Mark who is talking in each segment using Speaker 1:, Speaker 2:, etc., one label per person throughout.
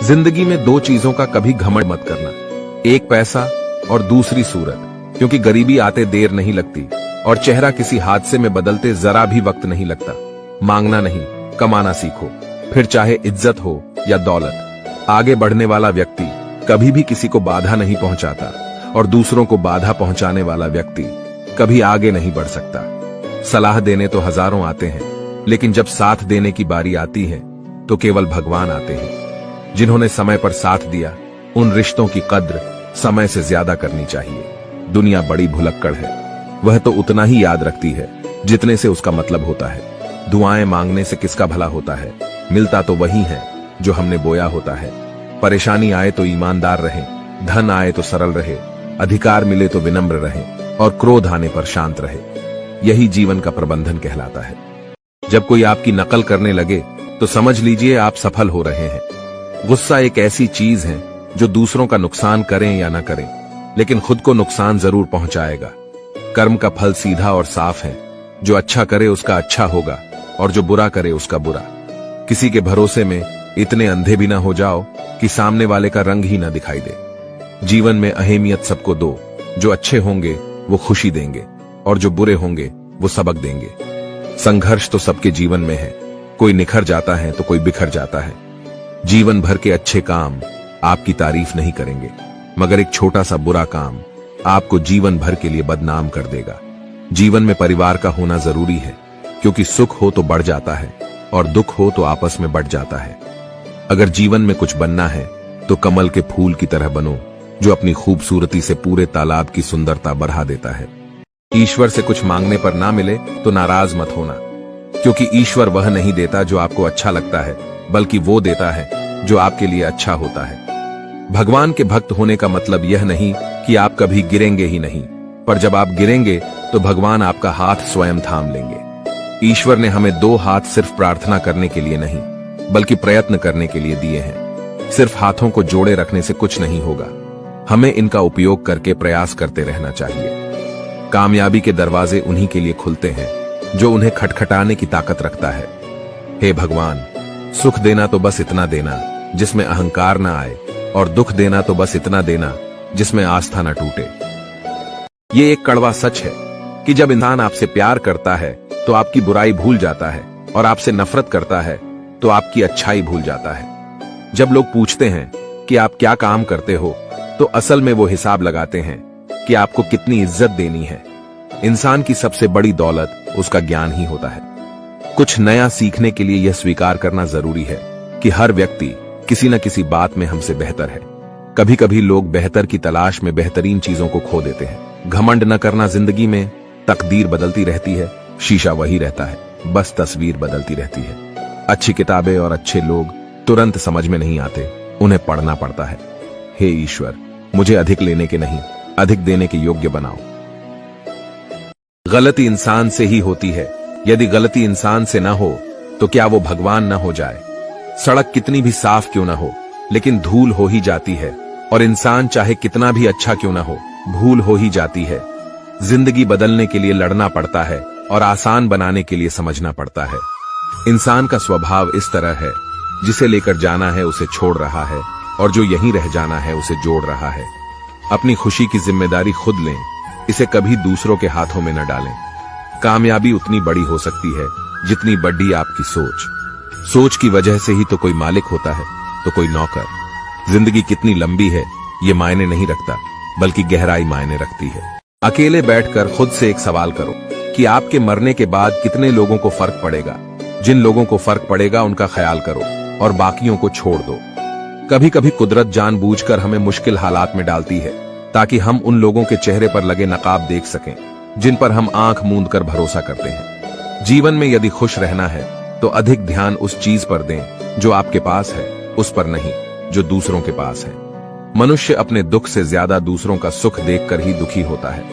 Speaker 1: जिंदगी में दो चीजों का कभी घमंड मत करना, एक पैसा और दूसरी सूरत, क्योंकि गरीबी आते देर नहीं लगती और चेहरा किसी हादसे में बदलते जरा भी वक्त नहीं लगता। मांगना नहीं, कमाना सीखो, फिर चाहे इज्जत हो या दौलत। आगे बढ़ने वाला व्यक्ति कभी भी किसी को बाधा नहीं पहुंचाता और दूसरों को बाधा पहुंचाने वाला व्यक्ति कभी आगे नहीं बढ़ सकता। सलाह देने तो हजारों आते हैं, लेकिन जब साथ देने की बारी आती है तो केवल भगवान आते हैं। जिन्होंने समय पर साथ दिया, उन रिश्तों की कद्र समय से ज्यादा करनी चाहिए। दुनिया बड़ी भुलक्कड़ है, वह तो उतना ही याद रखती है जितने से उसका मतलब होता है। दुआएं मांगने से किसका भला होता है, मिलता तो वही है जो हमने बोया होता है। परेशानी आए तो ईमानदार रहे, धन आए तो सरल रहे, अधिकार मिले तो विनम्र रहे और क्रोध आने पर शांत रहे। यही जीवन का प्रबंधन कहलाता है। जब कोई आपकी नकल करने लगे तो समझ लीजिए आप सफल हो रहे हैं। गुस्सा एक ऐसी चीज है जो दूसरों का नुकसान करें या न करें, लेकिन खुद को नुकसान जरूर पहुंचाएगा। कर्म का फल सीधा और साफ है, जो अच्छा करे उसका अच्छा होगा और जो बुरा करे उसका बुरा। किसी के भरोसे में इतने अंधे भी ना हो जाओ कि सामने वाले का रंग ही ना दिखाई दे। जीवन में अहमियत सबको दो, जो अच्छे होंगे वो खुशी देंगे और जो बुरे होंगे वो सबक देंगे। संघर्ष तो सबके जीवन में है, कोई निखर जाता है तो कोई बिखर जाता है। जीवन भर के अच्छे काम आपकी तारीफ नहीं करेंगे, मगर एक छोटा सा बुरा काम आपको जीवन भर के लिए बदनाम कर देगा। जीवन में परिवार का होना जरूरी है, क्योंकि सुख हो तो बढ़ जाता है और दुख हो तो आपस में बढ़ जाता है। अगर जीवन में कुछ बनना है तो कमल के फूल की तरह बनो, जो अपनी खूबसूरती से पूरे तालाब की सुंदरता बढ़ा देता है। ईश्वर से कुछ मांगने पर ना मिले तो नाराज मत होना, क्योंकि ईश्वर वह नहीं देता जो आपको अच्छा लगता है, बल्कि वो देता है जो आपके लिए अच्छा होता है। भगवान के भक्त होने का मतलब यह नहीं कि आप कभी गिरेंगे ही नहीं, पर जब आप गिरेंगे तो भगवान आपका हाथ स्वयं थाम लेंगे। ईश्वर ने हमें दो हाथ सिर्फ प्रार्थना करने के लिए नहीं, बल्कि प्रयत्न करने के लिए दिए हैं। सिर्फ हाथों को जोड़े रखने से कुछ नहीं होगा, हमें इनका उपयोग करके प्रयास करते रहना चाहिए। कामयाबी के दरवाजे उन्हीं के लिए खुलते हैं जो उन्हें खटखटाने की ताकत रखता है। हे भगवान, सुख देना तो बस इतना देना जिसमें अहंकार ना आए, और दुख देना तो बस इतना देना जिसमें आस्था न टूटे। ये एक कड़वा सच है कि जब इंसान आपसे प्यार करता है तो आपकी बुराई भूल जाता है, और आपसे नफरत करता है तो आपकी अच्छाई भूल जाता है। जब लोग पूछते हैं कि आप क्या काम करते हो, तो असल में वो हिसाब लगाते हैं कि आपको कितनी इज्जत देनी है। इंसान की सबसे बड़ी दौलत उसका ज्ञान ही होता है। कुछ नया सीखने के लिए यह स्वीकार करना जरूरी है कि हर व्यक्ति किसी न किसी बात में हमसे बेहतर है। कभी कभी लोग बेहतर की तलाश में बेहतरीन चीजों को खो देते हैं। घमंड न करना, जिंदगी में तकदीर बदलती रहती है, शीशा वही रहता है, बस तस्वीर बदलती रहती है। अच्छी किताबें और अच्छे लोग तुरंत समझ में नहीं आते, उन्हें पढ़ना पड़ता है। हे ईश्वर, मुझे अधिक लेने के नहीं, अधिक देने के योग्य बनाओ। गलती इंसान से ही होती है। यदि गलती इंसान से ना हो तो क्या वो भगवान ना हो जाए। सड़क कितनी भी साफ क्यों ना हो, लेकिन धूल हो ही जाती है, और इंसान चाहे कितना भी अच्छा क्यों ना हो, भूल हो ही जाती है। जिंदगी बदलने के लिए लड़ना पड़ता है और आसान बनाने के लिए समझना पड़ता है। इंसान का स्वभाव इस तरह है, जिसे लेकर जाना है उसे छोड़ रहा है, और जो यहीं रह जाना है उसे जोड़ रहा है। अपनी खुशी की जिम्मेदारी खुद लें, इसे कभी दूसरों के हाथों में न डालें। कामयाबी उतनी बड़ी हो सकती है जितनी बड़ी आपकी सोच। सोच की वजह से ही तो कोई मालिक होता है तो कोई नौकर। जिंदगी कितनी लंबी है ये मायने नहीं रखता, बल्कि गहराई मायने रखती है। अकेले बैठकर खुद से एक सवाल करो कि आपके मरने के बाद कितने लोगों को फर्क पड़ेगा। जिन लोगों को फर्क पड़ेगा उनका ख्याल करो और बाकियों को छोड़ दो। कभी कभी कुदरत जानबूझकर हमें मुश्किल हालात में डालती है, ताकि हम उन लोगों के चेहरे पर लगे नकाब देख सकें जिन पर हम आंख मूंद कर भरोसा करते हैं। जीवन में यदि खुश रहना है तो अधिक ध्यान उस चीज पर दें जो आपके पास है, उस पर नहीं जो दूसरों के पास है। मनुष्य अपने दुख से ज्यादा दूसरों का सुख देखकर ही दुखी होता है।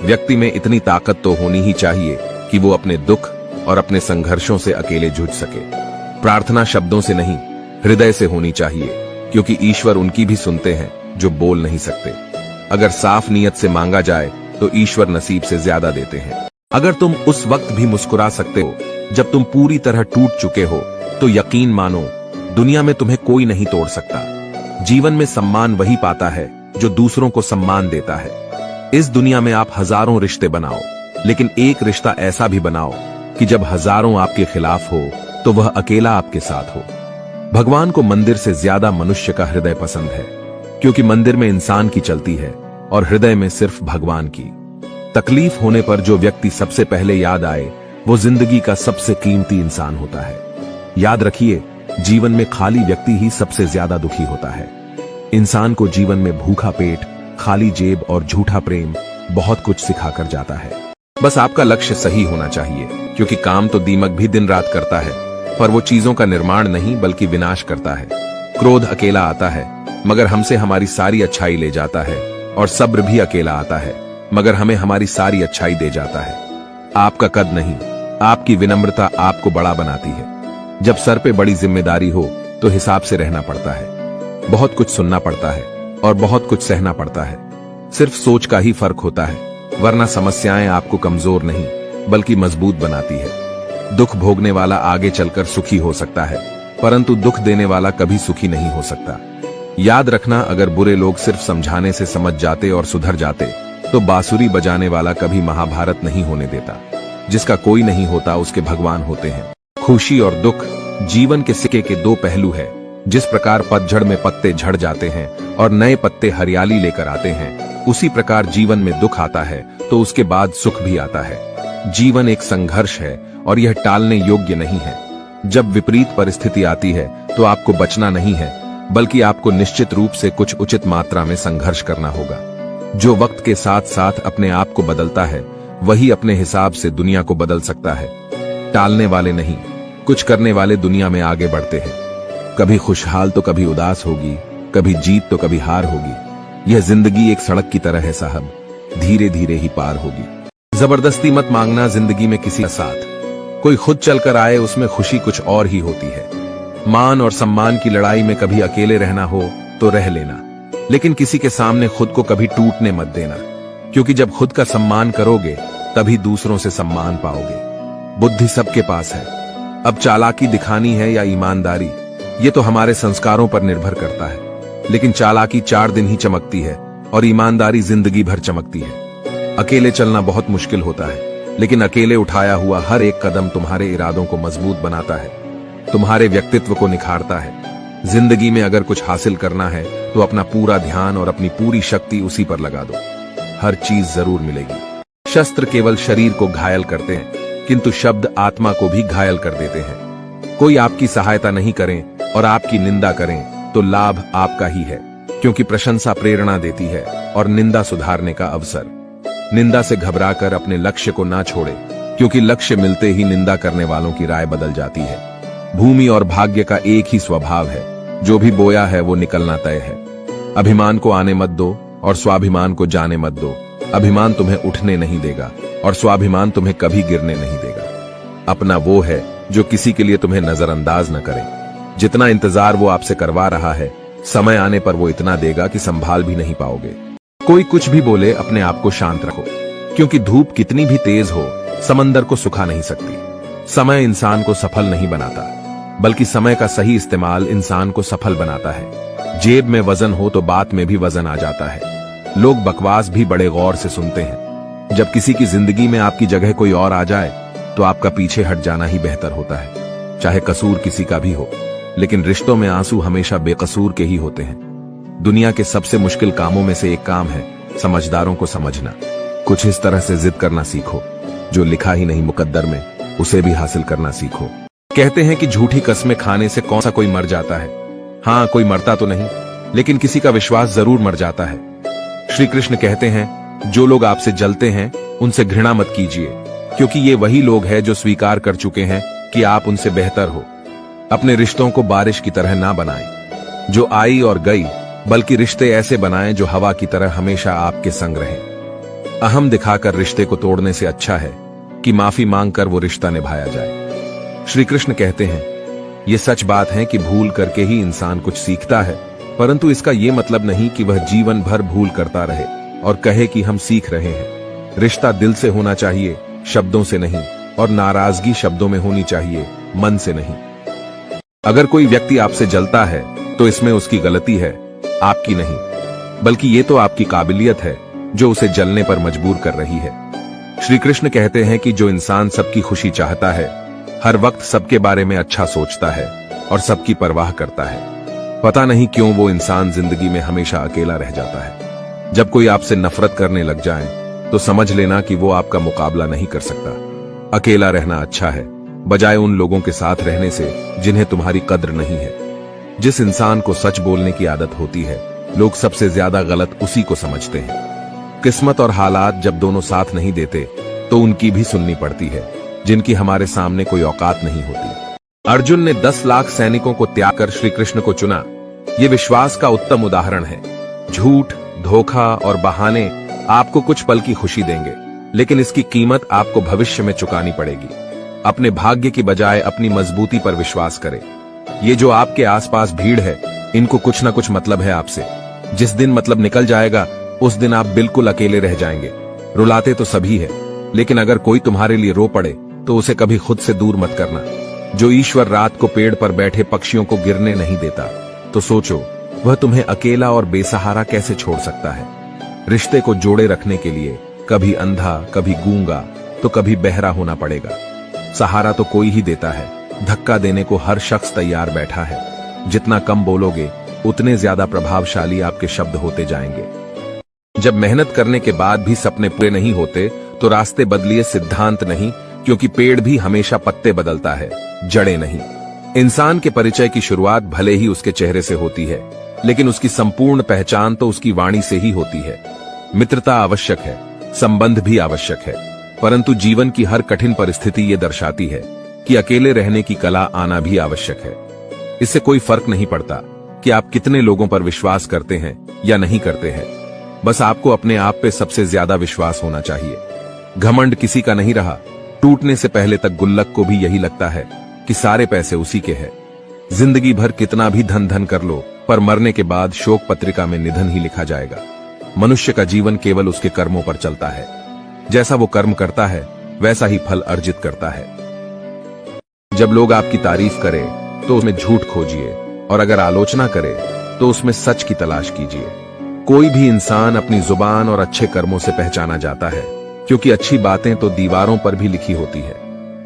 Speaker 1: व्यक्ति में इतनी ताकत तो होनी ही चाहिए कि वो अपने दुख और अपने संघर्षों से अकेले जूझ सके। प्रार्थना शब्दों से नहीं, हृदय से होनी चाहिए, क्योंकि ईश्वर उनकी भी सुनते हैं जो बोल नहीं सकते। अगर साफ नीयत से मांगा जाए तो ईश्वर नसीब से ज्यादा देते हैं। अगर तुम उस वक्त भी मुस्कुरा सकते हो जब तुम पूरी तरह टूट चुके हो, तो यकीन मानो दुनिया में तुम्हें कोई नहीं तोड़ सकता। जीवन में सम्मान वही पाता है जो दूसरों को सम्मान देता है। इस दुनिया में आप हजारों रिश्ते बनाओ, लेकिन एक रिश्ता ऐसा भी बनाओ कि जब हजारों आपके खिलाफ हो तो वह अकेला आपके साथ हो। भगवान को मंदिर से ज्यादा मनुष्य का हृदय पसंद है, क्योंकि मंदिर में इंसान की चलती है और हृदय में सिर्फ भगवान की। तकलीफ होने पर जो व्यक्ति सबसे पहले याद आए वो जिंदगी का सबसे कीमती इंसान होता है। याद रखिए, जीवन में खाली व्यक्ति ही सबसे ज्यादा दुखी होता है। इंसान को जीवन में भूखा पेट, खाली जेब और झूठा प्रेम बहुत कुछ सिखाकर जाता है। बस आपका लक्ष्य सही होना चाहिए, क्योंकि काम तो दीमक भी दिन रात करता है, पर वो चीजों का निर्माण नहीं बल्कि विनाश करता है। क्रोध अकेला आता है मगर हमसे हमारी सारी अच्छाई ले जाता है, और सब्र भी अकेला आता है मगर हमें हमारी सारी अच्छाई दे जाता है। आपका कद नहीं, आपकी विनम्रता आपको बड़ा बनाती है। जब सर पे बड़ी जिम्मेदारी हो तो हिसाब से रहना पड़ता है। बहुत कुछ सुनना पड़ता है और बहुत कुछ सहना पड़ता है। सिर्फ सोच का ही फर्क होता है, वरना समस्याएं आपको कमजोर नहीं बल्कि मजबूत बनाती है। दुख भोगने वाला आगे चलकर सुखी हो सकता है, परंतु दुख देने वाला कभी सुखी नहीं हो सकता। याद रखना, अगर बुरे लोग सिर्फ समझाने से समझ जाते और सुधर जाते तो बांसुरी बजाने वाला कभी महाभारत नहीं होने देता। जिसका कोई नहीं होता उसके भगवान होते हैं। खुशी और दुख जीवन के सिक्के के दो पहलू है। जिस प्रकार पतझड़ में पत्ते झड़ जाते हैं और नए पत्ते हरियाली लेकर आते हैं, उसी प्रकार जीवन में दुख आता है तो उसके बाद सुख भी आता है। जीवन एक संघर्ष है और यह टालने योग्य नहीं है। जब विपरीत परिस्थिति आती है तो आपको बचना नहीं है, बल्कि आपको निश्चित रूप से कुछ उचित मात्रा में संघर्ष करना होगा। जो वक्त के साथ साथ अपने आप को बदलता है, वही अपने हिसाब से दुनिया को बदल सकता है। टालने वाले नहीं, कुछ करने वाले दुनिया में आगे बढ़ते हैं। कभी खुशहाल तो कभी उदास होगी, कभी जीत तो कभी हार होगी। यह जिंदगी एक सड़क की तरह है साहब, धीरे धीरे ही पार होगी। जबरदस्ती मत मांगना जिंदगी में किसी का साथ। कोई खुद चलकर आए उसमें खुशी कुछ और ही होती है। मान और सम्मान की लड़ाई में कभी अकेले रहना हो तो रह लेना, लेकिन किसी के सामने खुद को कभी टूटने मत देना, क्योंकि जब खुद का सम्मान करोगे तभी दूसरों से सम्मान पाओगे। बुद्धि सबके पास है, अब चालाकी दिखानी है या ईमानदारी, ये तो हमारे संस्कारों पर निर्भर करता है। लेकिन चालाकी 4 दिन ही चमकती है और ईमानदारी जिंदगी भर चमकती है। अकेले चलना बहुत मुश्किल होता है, लेकिन अकेले उठाया हुआ हर एक कदम तुम्हारे इरादों को मजबूत बनाता है, तुम्हारे व्यक्तित्व को निखारता है। जिंदगी में अगर कुछ हासिल करना है तो अपना पूरा ध्यान और अपनी पूरी शक्ति उसी पर लगा दो। हर चीज जरूर मिलेगी। शस्त्र केवल शरीर को घायल करते हैं, किंतु शब्द आत्मा को भी घायल कर देते हैं। कोई आपकी सहायता नहीं करें और आपकी निंदा करें तो लाभ आपका ही है, क्योंकि प्रशंसा प्रेरणा देती है और निंदा सुधारने का अवसर। निंदा से घबराकर अपने लक्ष्य को ना छोड़े, क्योंकि लक्ष्य मिलते ही निंदा करने वालों की राय बदल जाती है। भूमि और भाग्य का एक ही स्वभाव है, जो भी बोया है वो निकलना तय है। अभिमान को आने मत दो और स्वाभिमान को जाने मत दो। अभिमान तुम्हें उठने नहीं देगा और स्वाभिमान तुम्हें कभी गिरने नहीं देगा। अपना वो है जो किसी के लिए तुम्हें नजरअंदाज न करे। जितना इंतजार वो आपसे करवा रहा है, समय आने पर वो इतना देगा कि संभाल भी नहीं पाओगे। कोई कुछ भी बोले, अपने आप को शांत रखो, क्योंकि धूप कितनी भी तेज हो समंदर को सुखा नहीं सकती। समय इंसान को सफल नहीं बनाता, बल्कि समय का सही इस्तेमाल इंसान को सफल बनाता है। जेब में वजन हो तो बात में भी वजन आ जाता है। लोग बकवास भी बड़े गौर से सुनते हैं। जब किसी की जिंदगी में आपकी जगह कोई और आ जाए तो आपका पीछे हट जाना ही बेहतर होता है, चाहे कसूर किसी का भी हो। लेकिन रिश्तों में आंसू हमेशा बेकसूर के ही होते हैं। दुनिया के सबसे मुश्किल कामों में से एक काम है समझदारों को समझना। कुछ इस तरह से जिद करना सीखो, जो लिखा ही नहीं मुकद्दर में, उसे भी हासिल करना सीखो। कहते हैं कि झूठी कस्में खाने से कौन सा कोई मर जाता है। हाँ, कोई मरता तो नहीं, लेकिन किसी का विश्वास जरूर मर जाता है। श्री कृष्ण कहते हैं, जो लोग आपसे जलते हैं उनसे घृणा मत कीजिए, क्योंकि ये वही लोग हैं जो स्वीकार कर चुके हैं कि आप उनसे बेहतर हो। अपने रिश्तों को बारिश की तरह ना बनाएं, जो आई और गई, बल्कि रिश्ते ऐसे बनाएं जो हवा की तरह हमेशा आपके संग रहें। अहम दिखाकर रिश्ते को तोड़ने से अच्छा है कि माफी मांगकर वो रिश्ता निभाया जाए। श्री कृष्ण कहते हैं, ये सच बात है कि भूल करके ही इंसान कुछ सीखता है, परंतु इसका ये मतलब नहीं कि वह जीवन भर भूल करता रहे और कहे कि हम सीख रहे हैं। रिश्ता दिल से होना चाहिए, शब्दों से नहीं, और नाराजगी शब्दों में होनी चाहिए, मन से नहीं। अगर कोई व्यक्ति आपसे जलता है तो इसमें उसकी गलती है, आपकी नहीं, बल्कि ये तो आपकी काबिलियत है जो उसे जलने पर मजबूर कर रही है। श्री कृष्ण कहते हैं कि जो इंसान सबकी खुशी चाहता है, हर वक्त सबके बारे में अच्छा सोचता है और सबकी परवाह करता है, पता नहीं क्यों वो इंसान जिंदगी में हमेशा अकेला रह जाता है। जब कोई आपसे नफरत करने लग जाए तो समझ लेना कि वो आपका मुकाबला नहीं कर सकता। अकेला रहना अच्छा है, बजाय उन लोगों के साथ रहने से जिन्हें तुम्हारी कद्र नहीं है। जिस इंसान को सच बोलने की आदत होती है, लोग सबसे ज्यादा गलत उसी को समझते हैं। किस्मत और हालात जब दोनों साथ नहीं देते तो उनकी भी सुननी पड़ती है, जिनकी हमारे सामने कोई औकात नहीं होती। अर्जुन ने 10 लाख सैनिकों को त्याग कर श्री कृष्ण को चुना। ये विश्वास का उत्तम उदाहरण है। झूठ, धोखा और बहाने आपको कुछ पल की खुशी देंगे, लेकिन इसकी कीमत आपको भविष्य में चुकानी पड़ेगी। अपने भाग्य की बजाय अपनी मजबूती पर विश्वास करें। ये जो आपके आसपास भीड़ है, इनको कुछ ना कुछ मतलब है आपसे। जिस दिन मतलब निकल जाएगा, उस दिन आप बिल्कुल अकेले रह जाएंगे। रुलाते तो सभी है, लेकिन अगर कोई तुम्हारे लिए रो पड़े तो उसे कभी खुद से दूर मत करना। जो ईश्वर रात को पेड़ पर बैठे पक्षियों को गिरने नहीं देता, तो सोचो वह तुम्हें अकेला और बेसहारा कैसे छोड़ सकता है। रिश्ते को जोड़े रखने के लिए कभी अंधा, कभी गूंगा, तो कभी बहरा होना पड़ेगा। सहारा तो कोई ही देता है, धक्का देने को हर शख्स तैयार बैठा है। जितना कम बोलोगे, उतने ज्यादा प्रभावशाली आपके शब्द होते जाएंगे। जब मेहनत करने के बाद भी सपने पूरे नहीं होते, तो रास्ते बदलिए, सिद्धांत नहीं, क्योंकि पेड़ भी हमेशा पत्ते बदलता है, जड़ें नहीं। इंसान के परिचय की शुरुआत भले ही उसके चेहरे से होती है, लेकिन उसकी संपूर्ण पहचान तो उसकी वाणी से ही होती है। मित्रता आवश्यक है, संबंध भी आवश्यक है, परंतु जीवन की हर कठिन परिस्थिति ये दर्शाती है कि अकेले रहने की कला आना भी आवश्यक है। इससे कोई फर्क नहीं पड़ता कि आप कितने लोगों पर विश्वास करते हैं या नहीं करते हैं। बस आपको अपने आप पे सबसे ज्यादा विश्वास होना चाहिए। घमंड किसी का नहीं रहा। टूटने से पहले तक गुल्लक को भी यही लगता है कि सारे पैसे उसी के हैं। जिंदगी भर कितना भी धन धन कर लो, पर मरने के बाद शोक पत्रिका में निधन ही लिखा जाएगा। मनुष्य का जीवन केवल उसके कर्मों पर चलता है। जैसा वो कर्म करता है, वैसा ही फल अर्जित करता है। जब लोग आपकी तारीफ करें तो उसमें झूठ खोजिए, और अगर आलोचना करे तो उसमें सच की तलाश कीजिए। कोई भी इंसान अपनी जुबान और अच्छे कर्मों से पहचाना जाता है, क्योंकि अच्छी बातें तो दीवारों पर भी लिखी होती है।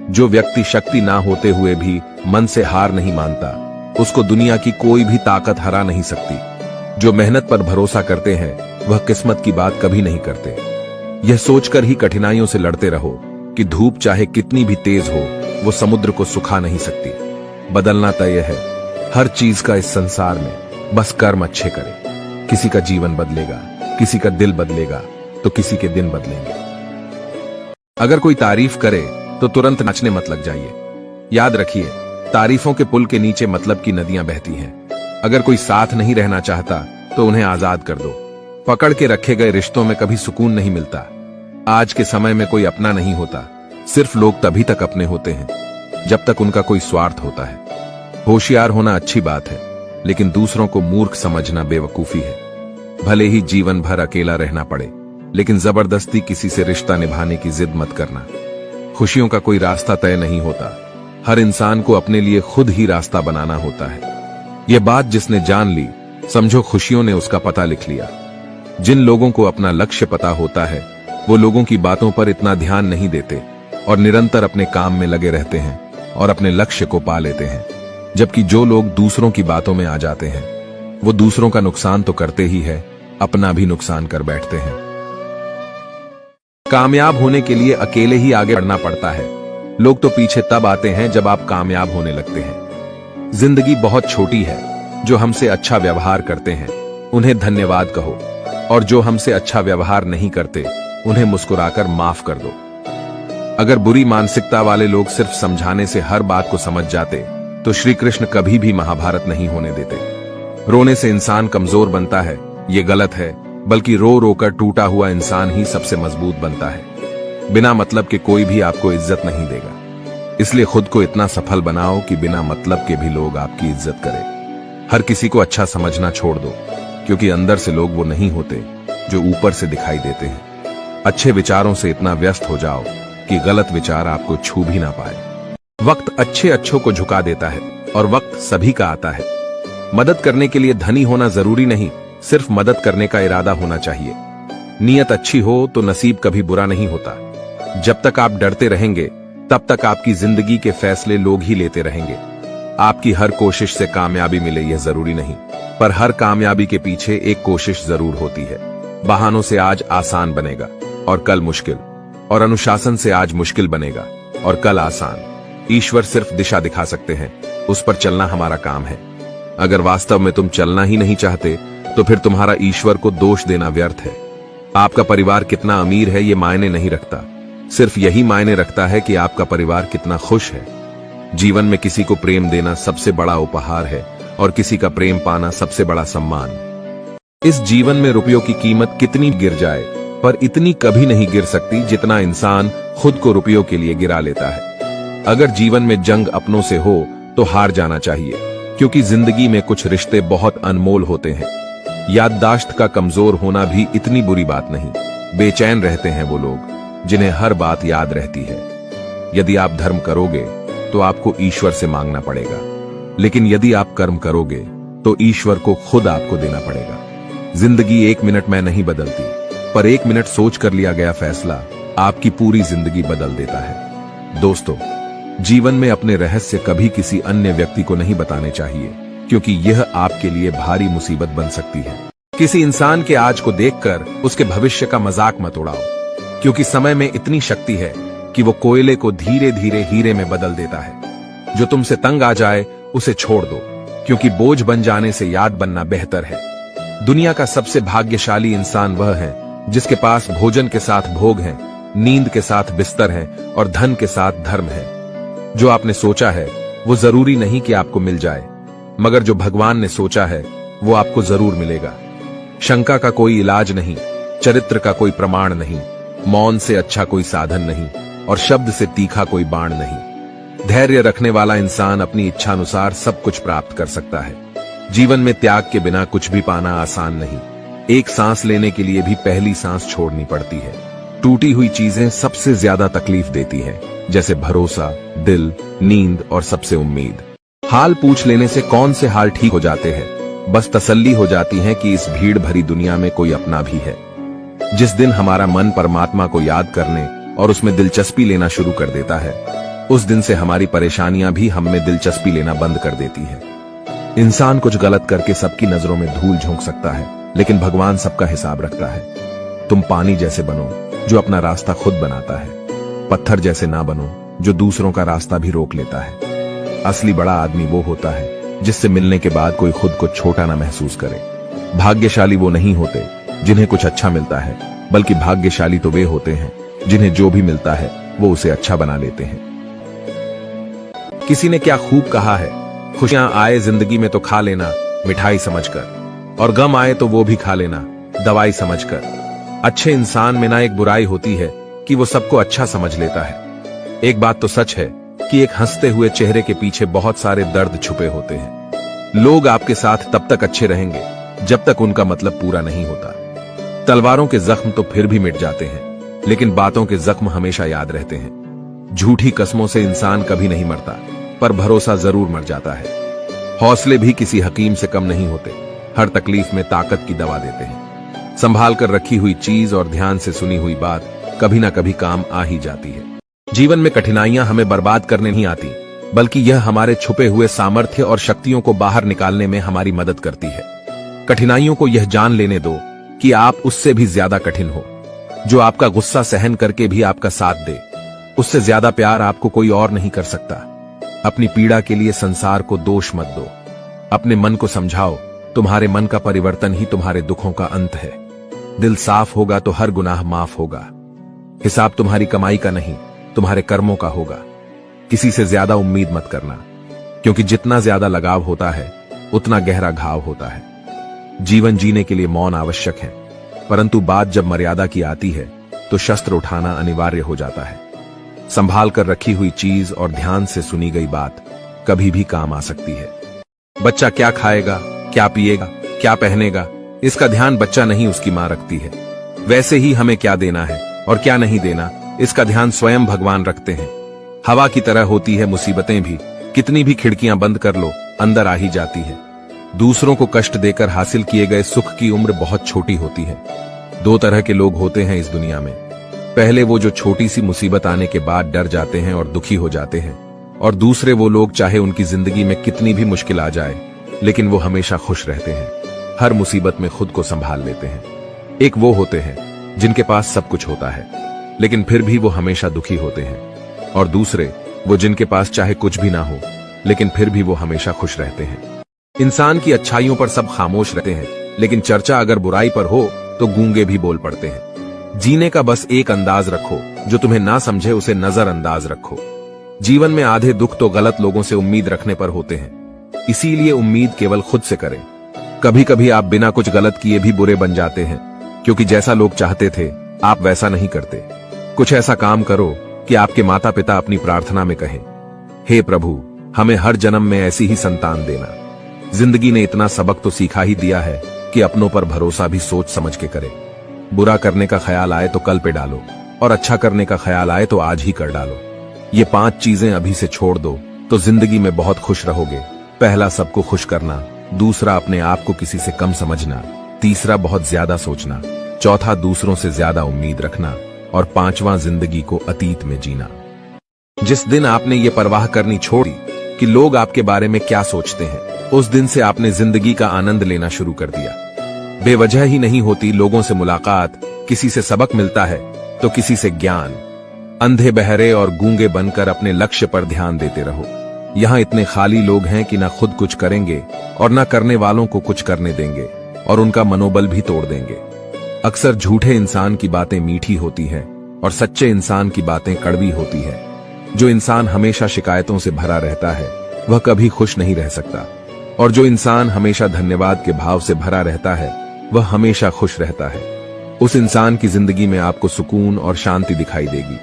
Speaker 1: जो व्यक्ति शक्ति ना होते हुए भी मन से हार नहीं मानता, उसको दुनिया की कोई भी ताकत हरा नहीं सकती। जो मेहनत पर भरोसा करते हैं, वह किस्मत की बात कभी नहीं करते। यह सोचकर ही कठिनाइयों से लड़ते रहो कि धूप चाहे कितनी भी तेज हो, वो समुद्र को सुखा नहीं सकती। बदलना तय है हर चीज का इस संसार में, बस कर्म अच्छे करें। किसी का जीवन बदलेगा, किसी का दिल बदलेगा, तो किसी के दिन बदलेंगे। अगर कोई तारीफ करे तो तुरंत नाचने मत लग जाइए। याद रखिए, तारीफों के पुल के नीचे मतलब की नदियां बहती हैं। अगर कोई साथ नहीं रहना चाहता तो उन्हें आजाद कर दो। पकड़ के रखे गए रिश्तों में कभी सुकून नहीं मिलता। आज के समय में कोई अपना नहीं होता, सिर्फ लोग तभी तक अपने होते हैं जब तक उनका कोई स्वार्थ होता है। होशियार होना अच्छी बात है, लेकिन दूसरों को मूर्ख समझना बेवकूफी है। भले ही जीवन भर अकेला रहना पड़े, लेकिन जबरदस्ती किसी से रिश्ता निभाने की जिद मत करना। खुशियों का कोई रास्ता तय नहीं होता, हर इंसान को अपने लिए खुद ही रास्ता बनाना होता है। यह बात जिसने जान ली, समझो खुशियों ने उसका पता लिख लिया। जिन लोगों को अपना लक्ष्य पता होता है, वो लोगों की बातों पर इतना ध्यान नहीं देते और निरंतर अपने काम में लगे रहते हैं और अपने लक्ष्य को पा लेते हैं। जबकि जो लोग दूसरों की बातों में आ जाते हैं, वो दूसरों का नुकसान तो करते ही है, अपना भी नुकसान कर बैठते हैं। कामयाब होने के लिए अकेले ही आगे बढ़ना पड़ता है। लोग तो पीछे तब आते हैं जब आप कामयाब होने लगते हैं। जिंदगी बहुत छोटी है। जो हमसे अच्छा व्यवहार करते हैं, उन्हें धन्यवाद कहो, और जो हमसे अच्छा व्यवहार नहीं करते, उन्हें मुस्कुराकर माफ कर दो। अगर बुरी मानसिकता वाले लोग सिर्फ समझाने से हर बात को समझ जाते, तो श्री कृष्ण कभी भी महाभारत नहीं होने देते। रोने से इंसान कमजोर बनता है, ये गलत है, बल्कि रो रोकर टूटा हुआ इंसान ही सबसे मजबूत बनता है। बिना मतलब के कोई भी आपको इज्जत नहीं देगा, इसलिए खुद को इतना सफल बनाओ कि बिना मतलब के भी लोग आपकी इज्जत करें। हर किसी को अच्छा समझना छोड़ दो, क्योंकि अंदर से लोग वो नहीं होते जो ऊपर से दिखाई देते हैं। अच्छे विचारों से इतना व्यस्त हो जाओ कि गलत विचार आपको छू भी ना पाए। वक्त अच्छे अच्छों को झुका देता है, और वक्त सभी का आता है। मदद करने के लिए धनी होना जरूरी नहीं, सिर्फ मदद करने का इरादा होना चाहिए। नीयत अच्छी हो तो नसीब कभी बुरा नहीं होता। जब तक आप डरते रहेंगे तब तक आपकी जिंदगी के फैसले लोग ही लेते रहेंगे। आपकी हर कोशिश से कामयाबी मिले यह जरूरी नहीं, पर हर कामयाबी के पीछे एक कोशिश जरूर होती है। बहानों से आज आसान बनेगा और कल मुश्किल, और अनुशासन से आज मुश्किल बनेगा और कल आसान। ईश्वर सिर्फ दिशा दिखा सकते हैं, उस पर चलना हमारा काम है। अगर वास्तव में तुम चलना ही नहीं चाहते तो फिर तुम्हारा ईश्वर को दोष देना व्यर्थ है। आपका परिवार कितना अमीर है ये मायने नहीं रखता, सिर्फ यही मायने रखता है कि आपका परिवार कितना खुश है। जीवन में किसी को प्रेम देना सबसे बड़ा उपहार है और किसी का प्रेम पाना सबसे बड़ा सम्मान। इस जीवन में रुपयों की कीमत कितनी गिर जाए, पर इतनी कभी नहीं गिर सकती जितना इंसान खुद को रुपयों के लिए गिरा लेता है। अगर जीवन में जंग अपनों से हो तो हार जाना चाहिए, क्योंकि जिंदगी में कुछ रिश्ते बहुत अनमोल होते हैं। याददाश्त का कमजोर होना भी इतनी बुरी बात नहीं। बेचैन रहते हैं वो लोग जिन्हें हर बात याद रहती है। यदि आप धर्म करोगे तो आपको ईश्वर से मांगना पड़ेगा, लेकिन यदि आप कर्म करोगे तो ईश्वर को खुद आपको देना पड़ेगा। जिंदगी 1 मिनट में नहीं बदलती, पर 1 मिनट सोच कर लिया गया फैसला आपकी पूरी जिंदगी बदल देता है। दोस्तों, जीवन में अपने रहस्य कभी किसी अन्य व्यक्ति को नहीं बताने चाहिए, क्योंकि यह आपके लिए भारी मुसीबत बन सकती है। किसी इंसान के आज को देखकर उसके भविष्य का मजाक मत उड़ाओ, क्योंकि समय में इतनी शक्ति है कि वो कोयले को धीरे धीरे हीरे में बदल देता है। जो तुमसे तंग आ जाए उसे छोड़ दो, क्योंकि बोझ बन जाने से याद बनना बेहतर है। दुनिया का सबसे भाग्यशाली इंसान वह है जिसके पास भोजन के साथ भोग है, नींद के साथ बिस्तर है और धन के साथ धर्म है। जो आपने सोचा है वो जरूरी नहीं कि आपको मिल जाए, मगर जो भगवान ने सोचा है वो आपको जरूर मिलेगा। शंका का कोई इलाज नहीं, चरित्र का कोई प्रमाण नहीं, मौन से अच्छा कोई साधन नहीं और शब्द से तीखा कोई बाण नहीं। धैर्य रखने वाला इंसान अपनी इच्छानुसार सब कुछ प्राप्त कर सकता है। जीवन में त्याग के बिना कुछ भी पाना आसान नहीं। एक सांस लेने के लिए भी पहली सांस छोड़नी पड़ती है। टूटी हुई चीजें सबसे ज्यादा तकलीफ देती है, जैसे भरोसा, दिल, नींद और सबसे उम्मीद। हाल पूछ लेने से कौन से हाल ठीक हो जाते हैं, बस तसल्ली हो जाती है कि इस भीड़ भरी दुनिया में कोई अपना भी है। जिस दिन हमारा मन परमात्मा को याद करने और उसमें दिलचस्पी लेना शुरू कर देता है, उस दिन से हमारी परेशानियां भी हम में दिलचस्पी लेना बंद कर देती है। इंसान कुछ गलत करके सबकी नजरों में धूल झोंक सकता है, लेकिन भगवान सबका हिसाब रखता है। तुम पानी जैसे बनो जो अपना रास्ता खुद बनाता है, पत्थर जैसे ना बनो जो दूसरों का रास्ता भी रोक लेता है। असली बड़ा आदमी वो होता है जिससे मिलने के बाद कोई खुद को छोटा ना महसूस करे। भाग्यशाली वो नहीं होते जिन्हें कुछ अच्छा मिलता है, बल्कि भाग्यशाली तो वे होते हैं जिन्हें जो भी मिलता है वो उसे अच्छा बना लेते हैं। किसी ने क्या खूब कहा है, खुशियां आए जिंदगी में तो खा लेना मिठाई समझकर, और गम आए तो वो भी खा लेना दवाई समझकर। अच्छे इंसान में ना एक बुराई होती है कि वो सबको अच्छा समझ लेता है। एक बात तो सच है कि एक हंसते हुए चेहरे के पीछे बहुत सारे दर्द छुपे होते हैं। लोग आपके साथ तब तक अच्छे रहेंगे जब तक उनका मतलब पूरा नहीं होता। तलवारों के जख्म तो फिर भी मिट जाते हैं, लेकिन बातों के जख्म हमेशा याद रहते हैं। झूठी कसमों से इंसान कभी नहीं मरता, पर भरोसा जरूर मर जाता है। हौसले भी किसी हकीम से कम नहीं होते, हर तकलीफ में ताकत की दवा देते हैं। संभाल कर रखी हुई चीज और ध्यान से सुनी हुई बात कभी ना कभी काम आ ही जाती है। जीवन में कठिनाइयां हमें बर्बाद करने नहीं आती, बल्कि यह हमारे छुपे हुए सामर्थ्य और शक्तियों को बाहर निकालने में हमारी मदद करती है। कठिनाइयों को यह जान लेने दो कि आप उससे भी ज्यादा कठिन हो। जो आपका गुस्सा सहन करके भी आपका साथ दे, उससे ज्यादा प्यार आपको कोई और नहीं कर सकता। अपनी पीड़ा के लिए संसार को दोष मत दो। अपने मन को समझाओ, तुम्हारे मन का परिवर्तन ही तुम्हारे दुखों का अंत है। दिल साफ होगा तो हर गुनाह माफ होगा। हिसाब तुम्हारी कमाई का नहीं, तुम्हारे कर्मों का होगा। किसी से ज्यादा उम्मीद मत करना, क्योंकि जितना ज्यादा लगाव होता है उतना गहरा घाव होता है। जीवन जीने के लिए मौन आवश्यक है, परंतु बात जब मर्यादा की आती है तो शस्त्र उठाना अनिवार्य हो जाता है। संभाल कर रखी हुई चीज और ध्यान से सुनी गई बात कभी भी काम आ सकती है। बच्चा क्या खाएगा, क्या पिएगा, क्या पहनेगा, इसका ध्यान बच्चा नहीं उसकी मां रखती है। वैसे ही हमें क्या देना है और क्या नहीं देना, इसका ध्यान स्वयं भगवान रखते हैं। हवा की तरह होती है मुसीबतें भी, कितनी भी खिड़कियां बंद कर लो अंदर आ ही जाती है। दूसरों को कष्ट देकर हासिल किए गए सुख की उम्र बहुत छोटी होती है। दो तरह के लोग होते हैं इस दुनिया में। पहले वो जो छोटी सी मुसीबत आने के बाद डर जाते हैं और दुखी हो जाते हैं, और दूसरे वो लोग चाहे उनकी जिंदगी में कितनी भी मुश्किल आ जाए लेकिन वो हमेशा खुश रहते हैं, हर मुसीबत में खुद को संभाल लेते हैं। एक वो होते हैं जिनके पास सब कुछ होता है लेकिन फिर भी वो हमेशा दुखी होते हैं, और दूसरे वो जिनके पास चाहे कुछ भी ना हो लेकिन फिर भी वो हमेशा खुश रहते हैं। इंसान की अच्छाइयों पर सब खामोश रहते हैं लेकिन चर्चा अगर बुराई पर हो तो गूंगे भी बोल पड़ते हैं। जीने का बस एक अंदाज रखो, जो तुम्हें ना समझे उसे नजरअंदाज रखो। जीवन में आधे दुख तो गलत लोगों से उम्मीद रखने पर होते हैं, इसीलिए उम्मीद केवल खुद से करें। कभी कभी आप बिना कुछ गलत किए भी बुरे बन जाते हैं, क्योंकि जैसा लोग चाहते थे आप वैसा नहीं करते। कुछ ऐसा काम करो कि आपके माता पिता अपनी प्रार्थना में कहें, हे प्रभु हमें हर जन्म में ऐसी ही संतान देना। जिंदगी ने इतना सबक तो सीखा ही दिया है कि अपनों पर भरोसा भी सोच समझ के करें। बुरा करने का ख्याल आए तो कल पे डालो, और अच्छा करने का ख्याल आए तो आज ही कर डालो। ये 5 चीजें अभी से छोड़ दो तो जिंदगी में बहुत खुश रहोगे। पहला, सबको खुश करना। दूसरा, अपने आप को किसी से कम समझना। तीसरा, बहुत ज्यादा सोचना। चौथा, दूसरों से ज्यादा उम्मीद रखना। और पांचवा, जिंदगी को अतीत में जीना। जिस दिन आपने ये परवाह करनी छोड़ी कि लोग आपके बारे में क्या सोचते हैं, उस दिन से आपने जिंदगी का आनंद लेना शुरू कर दिया। बेवजह ही नहीं होती लोगों से मुलाकात, किसी से सबक मिलता है तो किसी से ज्ञान। अंधे बहरे और गूंगे बनकर अपने लक्ष्य पर ध्यान देते रहो। यहाँ इतने खाली लोग हैं कि ना खुद कुछ करेंगे और ना करने वालों को कुछ करने देंगे, और उनका मनोबल भी तोड़ देंगे। अक्सर झूठे इंसान की बातें मीठी होती हैं और सच्चे इंसान की बातें कड़वी होती है। जो इंसान हमेशा शिकायतों से भरा रहता है वह कभी खुश नहीं रह सकता, और जो इंसान हमेशा धन्यवाद के भाव से भरा रहता है वह हमेशा खुश रहता है। उस इंसान की जिंदगी में आपको सुकून और शांति दिखाई देगी।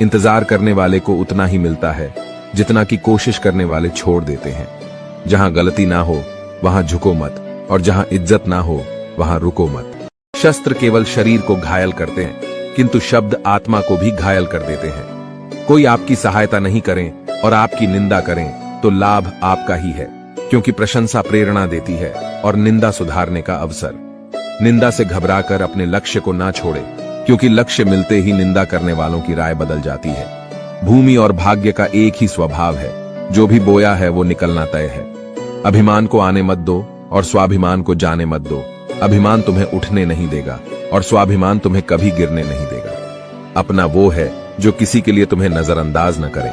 Speaker 1: इंतजार करने वाले को उतना ही मिलता है जितना कि कोशिश करने वाले छोड़ देते हैं। जहां गलती ना हो वहां झुको मत, और जहां इज्जत ना हो वहां रुको मत। शस्त्र केवल शरीर को घायल करते हैं, किंतु शब्द आत्मा को भी घायल कर देते हैं। कोई आपकी सहायता नहीं करें और आपकी निंदा करें तो लाभ आपका ही है, क्योंकि प्रशंसा प्रेरणा देती है और निंदा सुधारने का अवसर। निंदा से घबराकर अपने लक्ष्य को ना छोड़े, क्योंकि लक्ष्य मिलते ही निंदा करने वालों की राय बदल जाती है। भूमि और भाग्य का एक ही स्वभाव है, जो भी बोया है वो निकलना तय है। अभिमान को आने मत दो और स्वाभिमान को जाने मत दो। अभिमान तुम्हें उठने नहीं देगा और स्वाभिमान तुम्हें कभी गिरने नहीं देगा। अपना वो है जो किसी के लिए तुम्हें नजरअंदाज न करे।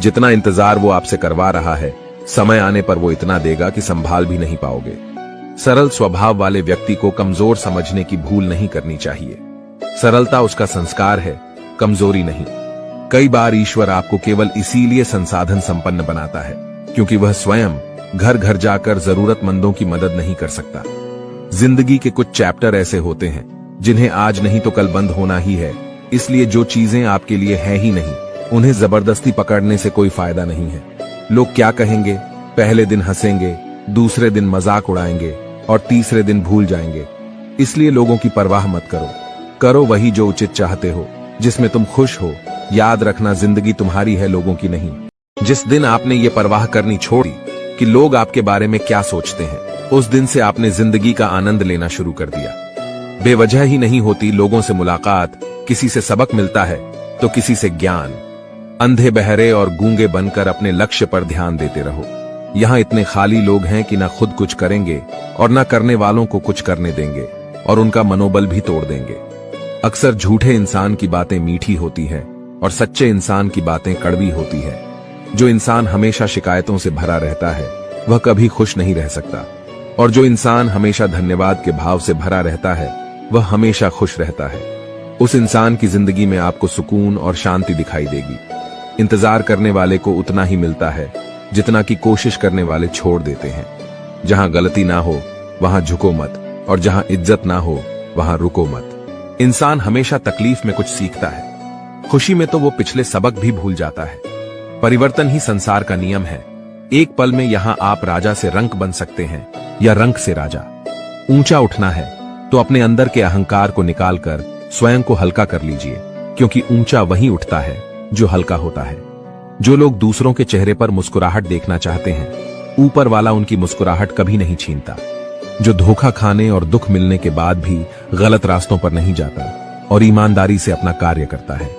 Speaker 1: जितना इंतजार वो आपसे करवा रहा है, समय आने पर वो इतना देगा कि संभाल भी नहीं पाओगे। सरल स्वभाव वाले व्यक्ति को कमजोर समझने की भूल नहीं करनी चाहिए। सरलता उसका संस्कार है, कमजोरी नहीं। कई बार ईश्वर आपको केवल इसीलिए संसाधन संपन्न बनाता है क्योंकि वह स्वयं घर घर जाकर जरूरतमंदों की मदद नहीं कर सकता। जिंदगी के कुछ चैप्टर ऐसे होते हैं जिन्हें आज नहीं तो कल बंद होना ही है, इसलिए जो चीजें आपके लिए है ही नहीं उन्हें जबरदस्ती पकड़ने से कोई फायदा नहीं है। लोग क्या कहेंगे, पहले दिन हंसेंगे, दूसरे दिन मजाक उड़ाएंगे और तीसरे दिन भूल जाएंगे। इसलिए लोगों की परवाह मत करो, करो वही जो उचित चाहते हो, जिसमें तुम खुश हो। याद रखना, जिंदगी तुम्हारी है, लोगों की नहीं। जिस दिन आपने ये परवाह करनी छोड़ी कि लोग आपके बारे में क्या सोचते हैं, उस दिन से आपने जिंदगी का आनंद लेना शुरू कर दिया। बेवजह ही नहीं होती लोगों से मुलाकात, किसी से सबक मिलता है तो किसी से ज्ञान। अंधे बहरे और गूंगे बनकर अपने लक्ष्य पर ध्यान देते रहो। यहाँ इतने खाली लोग हैं कि ना खुद कुछ करेंगे और ना करने वालों को कुछ करने देंगे, और उनका मनोबल भी तोड़ देंगे। अक्सर झूठे इंसान की बातें मीठी होती हैं और सच्चे इंसान की बातें कड़वी होती है। जो इंसान हमेशा शिकायतों से भरा रहता है वह कभी खुश नहीं रह सकता, और जो इंसान हमेशा धन्यवाद के भाव से भरा रहता है वह हमेशा खुश रहता है। उस इंसान की जिंदगी में आपको सुकून और शांति दिखाई देगी। इंतजार करने वाले को उतना ही मिलता है जितना कि कोशिश करने वाले छोड़ देते हैं। जहां गलती ना हो वहां झुको मत, और जहां इज्जत ना हो वहां रुको मत। इंसान हमेशा तकलीफ में कुछ सीखता है, खुशी में तो वो पिछले सबक भी भूल जाता है। परिवर्तन ही संसार का नियम है। एक पल में यहां आप राजा से रंक बन सकते हैं या रंक से राजा। ऊंचा उठना है तो अपने अंदर के अहंकार को निकालकर स्वयं को हल्का कर लीजिए, क्योंकि ऊंचा वही उठता है जो हल्का होता है। जो लोग दूसरों के चेहरे पर मुस्कुराहट देखना चाहते हैं ऊपर वाला उनकी मुस्कुराहट कभी नहीं छीनता। जो धोखा खाने और दुख मिलने के बाद भी गलत रास्तों पर नहीं जाता और ईमानदारी से अपना कार्य करता है,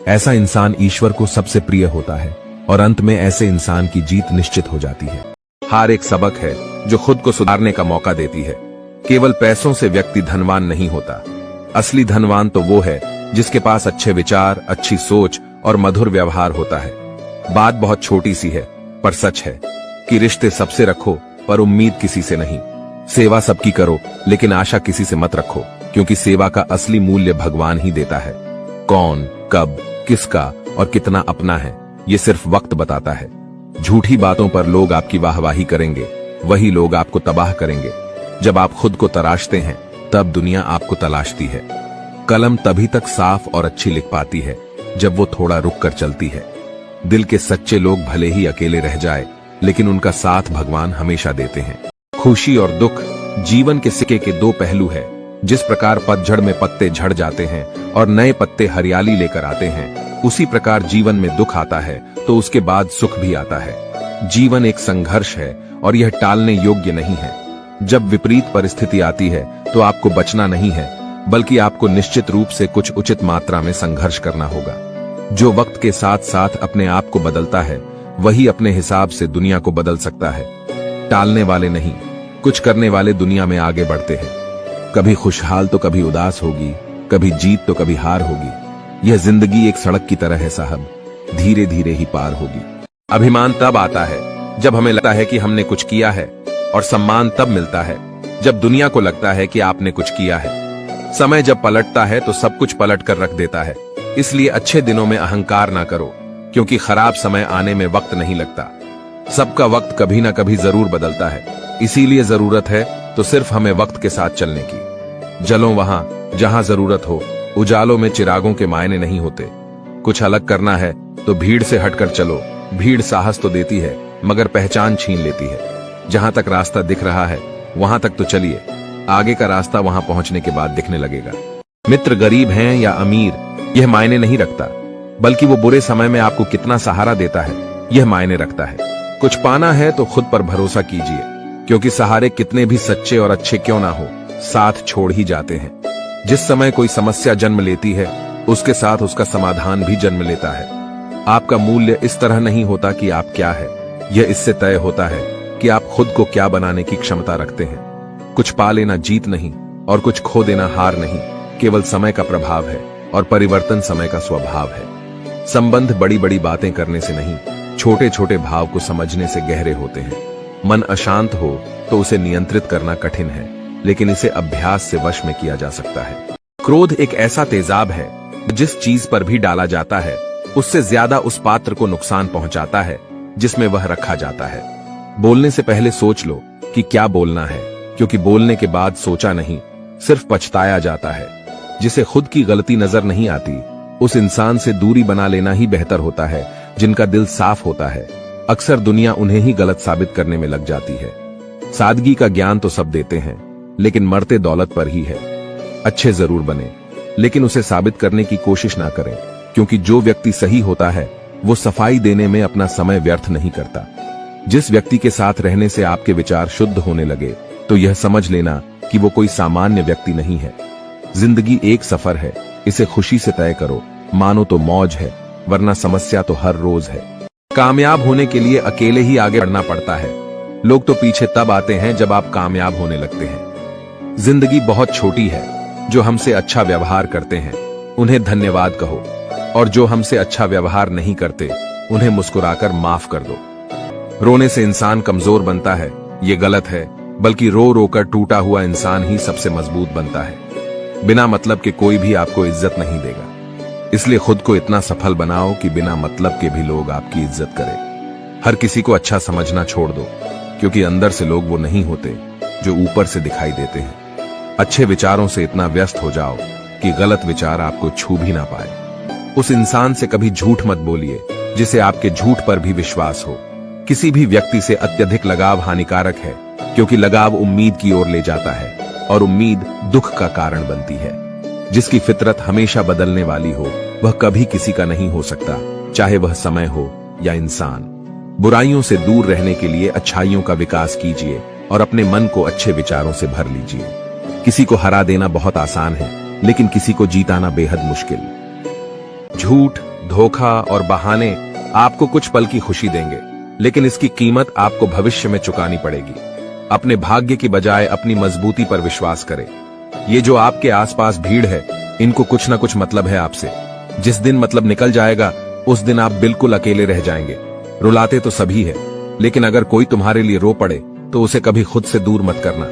Speaker 1: ऐसा इंसान ईश्वर को सबसे प्रिय होता है और अंत में ऐसे इंसान की जीत निश्चित हो जाती है। हार एक सबक है जो खुद को सुधारने का मौका देती है। केवल पैसों से व्यक्ति धनवान नहीं होता। असली धनवान तो वो है जिसके पास अच्छे विचार, अच्छी सोच और मधुर व्यवहार होता है। बात बहुत छोटी सी है पर सच है कि रिश्ते सबसे रखो पर उम्मीद किसी से नहीं। सेवा सबकी करो लेकिन आशा किसी से मत रखो, क्योंकि सेवा का असली मूल्य भगवान ही देता है। कौन, कब, किसका और कितना अपना है, ये सिर्फ वक्त बताता है। झूठी बातों पर लोग आपकी वाहवाही करेंगे, वही लोग आपको तबाह करेंगे। जब आप खुद को तराशते हैं तब दुनिया आपको तलाशती है। कलम तभी तक साफ और अच्छी लिख पाती है जब वो थोड़ा रुक कर चलती है। दिल के सच्चे लोग भले ही अकेले रह जाए, लेकिन उनका साथ भगवान हमेशा देते हैं। खुशी और दुख जीवन के सिक्के के दो पहलू है। जिस प्रकार पतझड़ में पत्ते झड़ जाते हैं और नए पत्ते हरियाली लेकर आते हैं, उसी प्रकार जीवन में दुख आता है तो उसके बाद सुख भी आता है। जीवन एक संघर्ष है और यह टालने योग्य नहीं है। जब विपरीत परिस्थिति आती है तो आपको बचना नहीं है, बल्कि आपको निश्चित रूप से कुछ उचित मात्रा में संघर्ष करना होगा। जो वक्त के साथ साथ अपने आप को बदलता है, वही अपने हिसाब से दुनिया को बदल सकता है। टालने वाले नहीं, कुछ करने वाले दुनिया में आगे बढ़ते हैं। कभी खुशहाल तो कभी उदास होगी, कभी जीत तो कभी हार होगी। यह जिंदगी एक सड़क की तरह है साहब, धीरे धीरे ही पार होगी। अभिमान तब आता है जब हमें लगता है कि हमने कुछ किया है, और सम्मान तब मिलता है जब दुनिया को लगता है कि आपने कुछ किया है। समय जब पलटता है तो सब कुछ पलट कर रख देता है। इसलिए अच्छे दिनों में अहंकार ना करो, क्योंकि खराब समय आने में वक्त नहीं लगता। सबका वक्त कभी ना कभी जरूर बदलता है, इसीलिए जरूरत है तो सिर्फ हमें वक्त के साथ चलने की। जलो वहां जहां जरूरत हो, उजालों में चिरागों के मायने नहीं होते। कुछ अलग करना है तो भीड़ से हटकर चलो। भीड़ साहस तो देती है मगर पहचान छीन लेती है। जहां तक रास्ता दिख रहा है वहां तक तो चलिए, आगे का रास्ता वहां पहुंचने के बाद दिखने लगेगा। मित्र गरीब हैं या अमीर, यह मायने नहीं रखता, बल्कि वो बुरे समय में आपको कितना सहारा देता है, यह मायने रखता है। कुछ पाना है तो खुद पर भरोसा कीजिए, क्योंकि सहारे कितने भी सच्चे और अच्छे क्यों ना हो, साथ छोड़ ही जाते हैं। जिस समय कोई समस्या जन्म लेती है, उसके साथ उसका समाधान भी जन्म लेता है। आपका मूल्य इस तरह नहीं होता कि आप क्या है, यह इससे तय होता है कि आप खुद को क्या बनाने की क्षमता रखते हैं। कुछ पा लेना जीत नहीं और कुछ खो देना हार नहीं, केवल समय का प्रभाव है और परिवर्तन समय का स्वभाव है। संबंध बड़ी बड़ी बातें करने से नहीं, छोटे छोटे भाव को समझने से गहरे होते हैं। मन अशांत हो तो उसे नियंत्रित करना कठिन है, लेकिन इसे अभ्यास से वश में किया जा सकता है। क्रोध एक ऐसा तेजाब है, जिस चीज पर भी डाला जाता है उससे ज्यादा उस पात्र को नुकसान पहुंचाता है जिसमें वह रखा जाता है। बोलने से पहले सोच लो कि क्या बोलना है, क्योंकि बोलने के बाद सोचा नहीं, सिर्फ पछताया जाता है। जिसे खुद की गलती नजर नहीं आती, उस इंसान से दूरी बना लेना ही बेहतर होता है। जिनका दिल साफ होता है, अक्सर दुनिया उन्हें ही गलत साबित करने में लग जाती है। सादगी का ज्ञान तो सब देते हैं, लेकिन मरते दौलत पर ही है। अच्छे जरूर बने, लेकिन उसे साबित करने की कोशिश ना करें, क्योंकि जो व्यक्ति सही होता है वो सफाई देने में अपना समय व्यर्थ नहीं करता। जिस व्यक्ति के साथ रहने से आपके विचार शुद्ध होने लगे, तो यह समझ लेना कि वो कोई सामान्य व्यक्ति नहीं है। जिंदगी एक सफर है, इसे खुशी से तय करो। मानो तो मौज है, वरना समस्या तो हर रोज है। कामयाब होने के लिए अकेले ही आगे बढ़ना पड़ता है। लोग तो पीछे तब आते हैं जब आप कामयाब होने लगते हैं। जिंदगी बहुत छोटी है। जो हमसे अच्छा व्यवहार करते हैं उन्हें धन्यवाद कहो, और जो हमसे अच्छा व्यवहार नहीं करते उन्हें मुस्कुराकर माफ कर दो। रोने से इंसान कमजोर बनता है, ये गलत है, बल्कि रो रो कर टूटा हुआ इंसान ही सबसे मजबूत बनता है। बिना मतलब के कोई भी आपको इज्जत नहीं देगा, इसलिए खुद को इतना सफल बनाओ कि बिना मतलब के भी लोग आपकी इज्जत करें। हर किसी को अच्छा समझना छोड़ दो, क्योंकि अंदर से लोग वो नहीं होते जो ऊपर से दिखाई देते हैं। अच्छे विचारों से इतना व्यस्त हो जाओ कि गलत विचार आपको छू भी ना पाए। उस इंसान से कभी झूठ मत बोलिए जिसे आपके झूठ पर भी विश्वास हो। किसी भी व्यक्ति से अत्यधिक लगाव हानिकारक है, क्योंकि लगाव उम्मीद की ओर ले जाता है और उम्मीद दुख का कारण बनती है। जिसकी फितरत हमेशा बदलने वाली हो, वह कभी किसी का नहीं हो सकता, चाहे वह समय हो या इंसान। बुराइयों से दूर रहने के लिए अच्छाइयों का विकास कीजिए और अपने मन को अच्छे विचारों से भर लीजिए। किसी को हरा देना बहुत आसान है, लेकिन किसी को जीताना बेहद मुश्किल। झूठ, धोखा और बहाने आपको कुछ पल की खुशी देंगे, लेकिन इसकी कीमत आपको भविष्य में चुकानी पड़ेगी। अपने भाग्य की बजाय अपनी मजबूती पर विश्वास करें। ये जो आपके आसपास भीड़ है, इनको कुछ ना कुछ मतलब है आपसे। जिस दिन मतलब निकल जाएगा, उस दिन आप बिल्कुल अकेले रह जाएंगे। रुलाते तो सभी है, लेकिन अगर कोई तुम्हारे लिए रो पड़े तो उसे कभी खुद से दूर मत करना।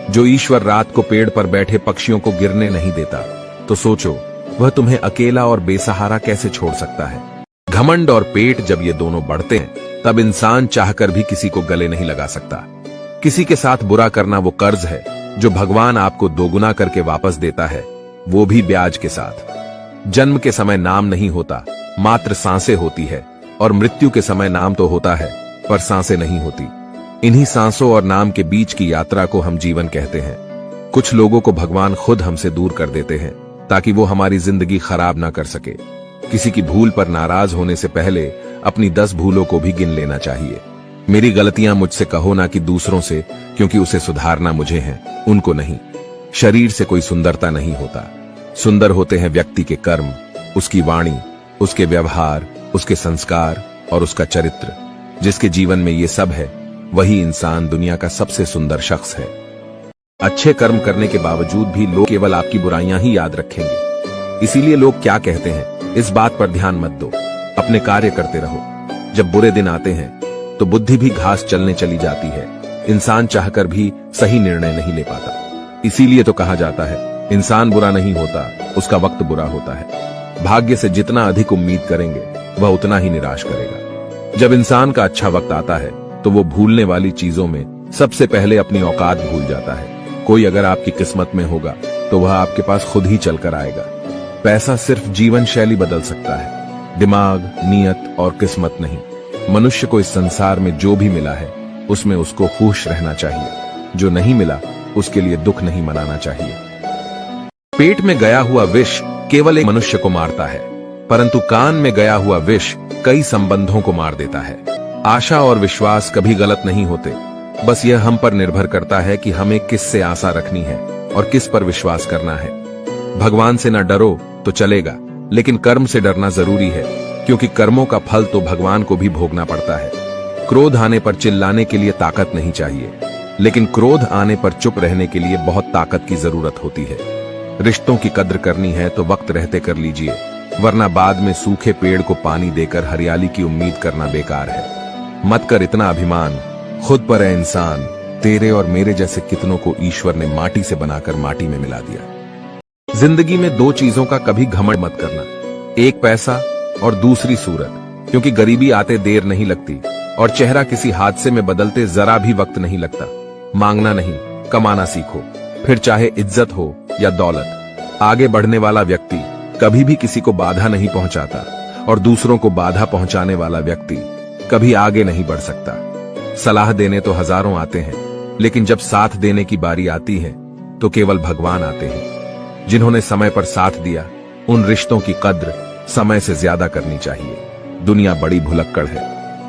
Speaker 1: जो ईश्वर रात को पेड़ पर बैठे पक्षियों को गिरने नहीं देता, तो सोचो वह तुम्हें अकेला और बेसहारा कैसे छोड़ सकता है। घमंड और पेट जब ये दोनों बढ़ते हैं, तब इंसान चाहकर भी किसी को गले नहीं लगा सकता। किसी के साथ बुरा करना वो कर्ज है जो भगवान आपको दोगुना करके वापस देता है, वो भी ब्याज के साथ। जन्म के समय नाम नहीं होता, मात्र सांसें होती है, और मृत्यु के समय नाम तो होता है, पर सांसें नहीं होती। इन्हीं सांसों और नाम के बीच की यात्रा को हम जीवन कहते हैं। कुछ लोगों को भगवान खुद हमसे दूर कर देते हैं ताकि वो हमारी जिंदगी खराब ना कर सके। किसी की भूल पर नाराज होने से पहले अपनी 10 भूलों को भी गिन लेना चाहिए। मेरी गलतियां मुझसे कहो ना कि दूसरों से, क्योंकि उसे सुधारना मुझे है, उनको नहीं। शरीर से कोई सुंदरता नहीं होता, सुंदर होते हैं व्यक्ति के कर्म, उसकी वाणी, उसके व्यवहार, उसके संस्कार और उसका चरित्र। जिसके जीवन में ये सब है, वही इंसान दुनिया का सबसे सुंदर शख्स है। अच्छे कर्म करने के बावजूद भी लोग केवल आपकी बुराइयां ही याद रखेंगे। इसीलिए लोग क्या कहते हैं, इस बात पर ध्यान मत दो, अपने कार्य करते रहो। जब बुरे दिन आते हैं तो बुद्धि भी घास चलने चली जाती है। इंसान चाहकर भी सही निर्णय नहीं ले पाता। इसीलिए तो कहा जाता है, इंसान बुरा नहीं होता, उसका वक्त बुरा होता है। भाग्य से जितना अधिक उम्मीद करेंगे, वह उतना ही निराश करेगा। जब इंसान का अच्छा वक्त आता है तो वो भूलने वाली चीजों में सबसे पहले अपनी औकात भूल जाता है। कोई अगर आपकी किस्मत में होगा तो वह आपके पास खुद ही चलकर आएगा। पैसा सिर्फ जीवन शैली बदल सकता है, दिमाग, नीयत और किस्मत नहीं। मनुष्य को इस संसार में जो भी मिला है, उसमें उसको खुश रहना चाहिए। जो नहीं मिला, उसके लिए दुख नहीं मनाना चाहिए। पेट में गया हुआ विष केवल एक मनुष्य को मारता है, परंतु कान में गया हुआ विष कई संबंधों को मार देता है। आशा और विश्वास कभी गलत नहीं होते, बस यह हम पर निर्भर करता है कि हमें किस से आशा रखनी है और किस पर विश्वास करना है। भगवान से न डरो तो चलेगा, लेकिन कर्म से डरना जरूरी है, क्योंकि कर्मों का फल तो भगवान को भी भोगना पड़ता है। क्रोध आने पर चिल्लाने के लिए ताकत नहीं चाहिए, लेकिन क्रोध आने पर चुप रहने के लिए बहुत ताकत की जरूरत होती है। रिश्तों की कद्र करनी है तो वक्त रहते कर लीजिए, वरना बाद में सूखे पेड़ को पानी देकर हरियाली की उम्मीद करना बेकार है। मत कर इतना अभिमान, खुद पर है इंसान। तेरे और मेरे जैसे कितनों को ईश्वर ने माटी से बनाकर माटी में मिला दिया। जिंदगी में 2 चीजों का कभी घमंड मत करना, एक पैसा और दूसरी सूरत, क्योंकि गरीबी आते देर नहीं लगती और चेहरा किसी हादसे में बदलते जरा भी वक्त नहीं लगता। मांगना नहीं, कमाना सीखो, फिर चाहे इज्जत हो या दौलत। आगे बढ़ने वाला व्यक्ति कभी भी किसी को बाधा नहीं पहुंचाता, और दूसरों को बाधा पहुंचाने वाला व्यक्ति कभी आगे नहीं बढ़ सकता। सलाह देने तो हजारों आते हैं, लेकिन जब साथ देने की बारी आती है तो केवल भगवान आते हैं। जिन्होंने समय पर साथ दिया, उन रिश्तों की कद्र समय से ज्यादा करनी चाहिए। दुनिया बड़ी भुलक्कड़ है,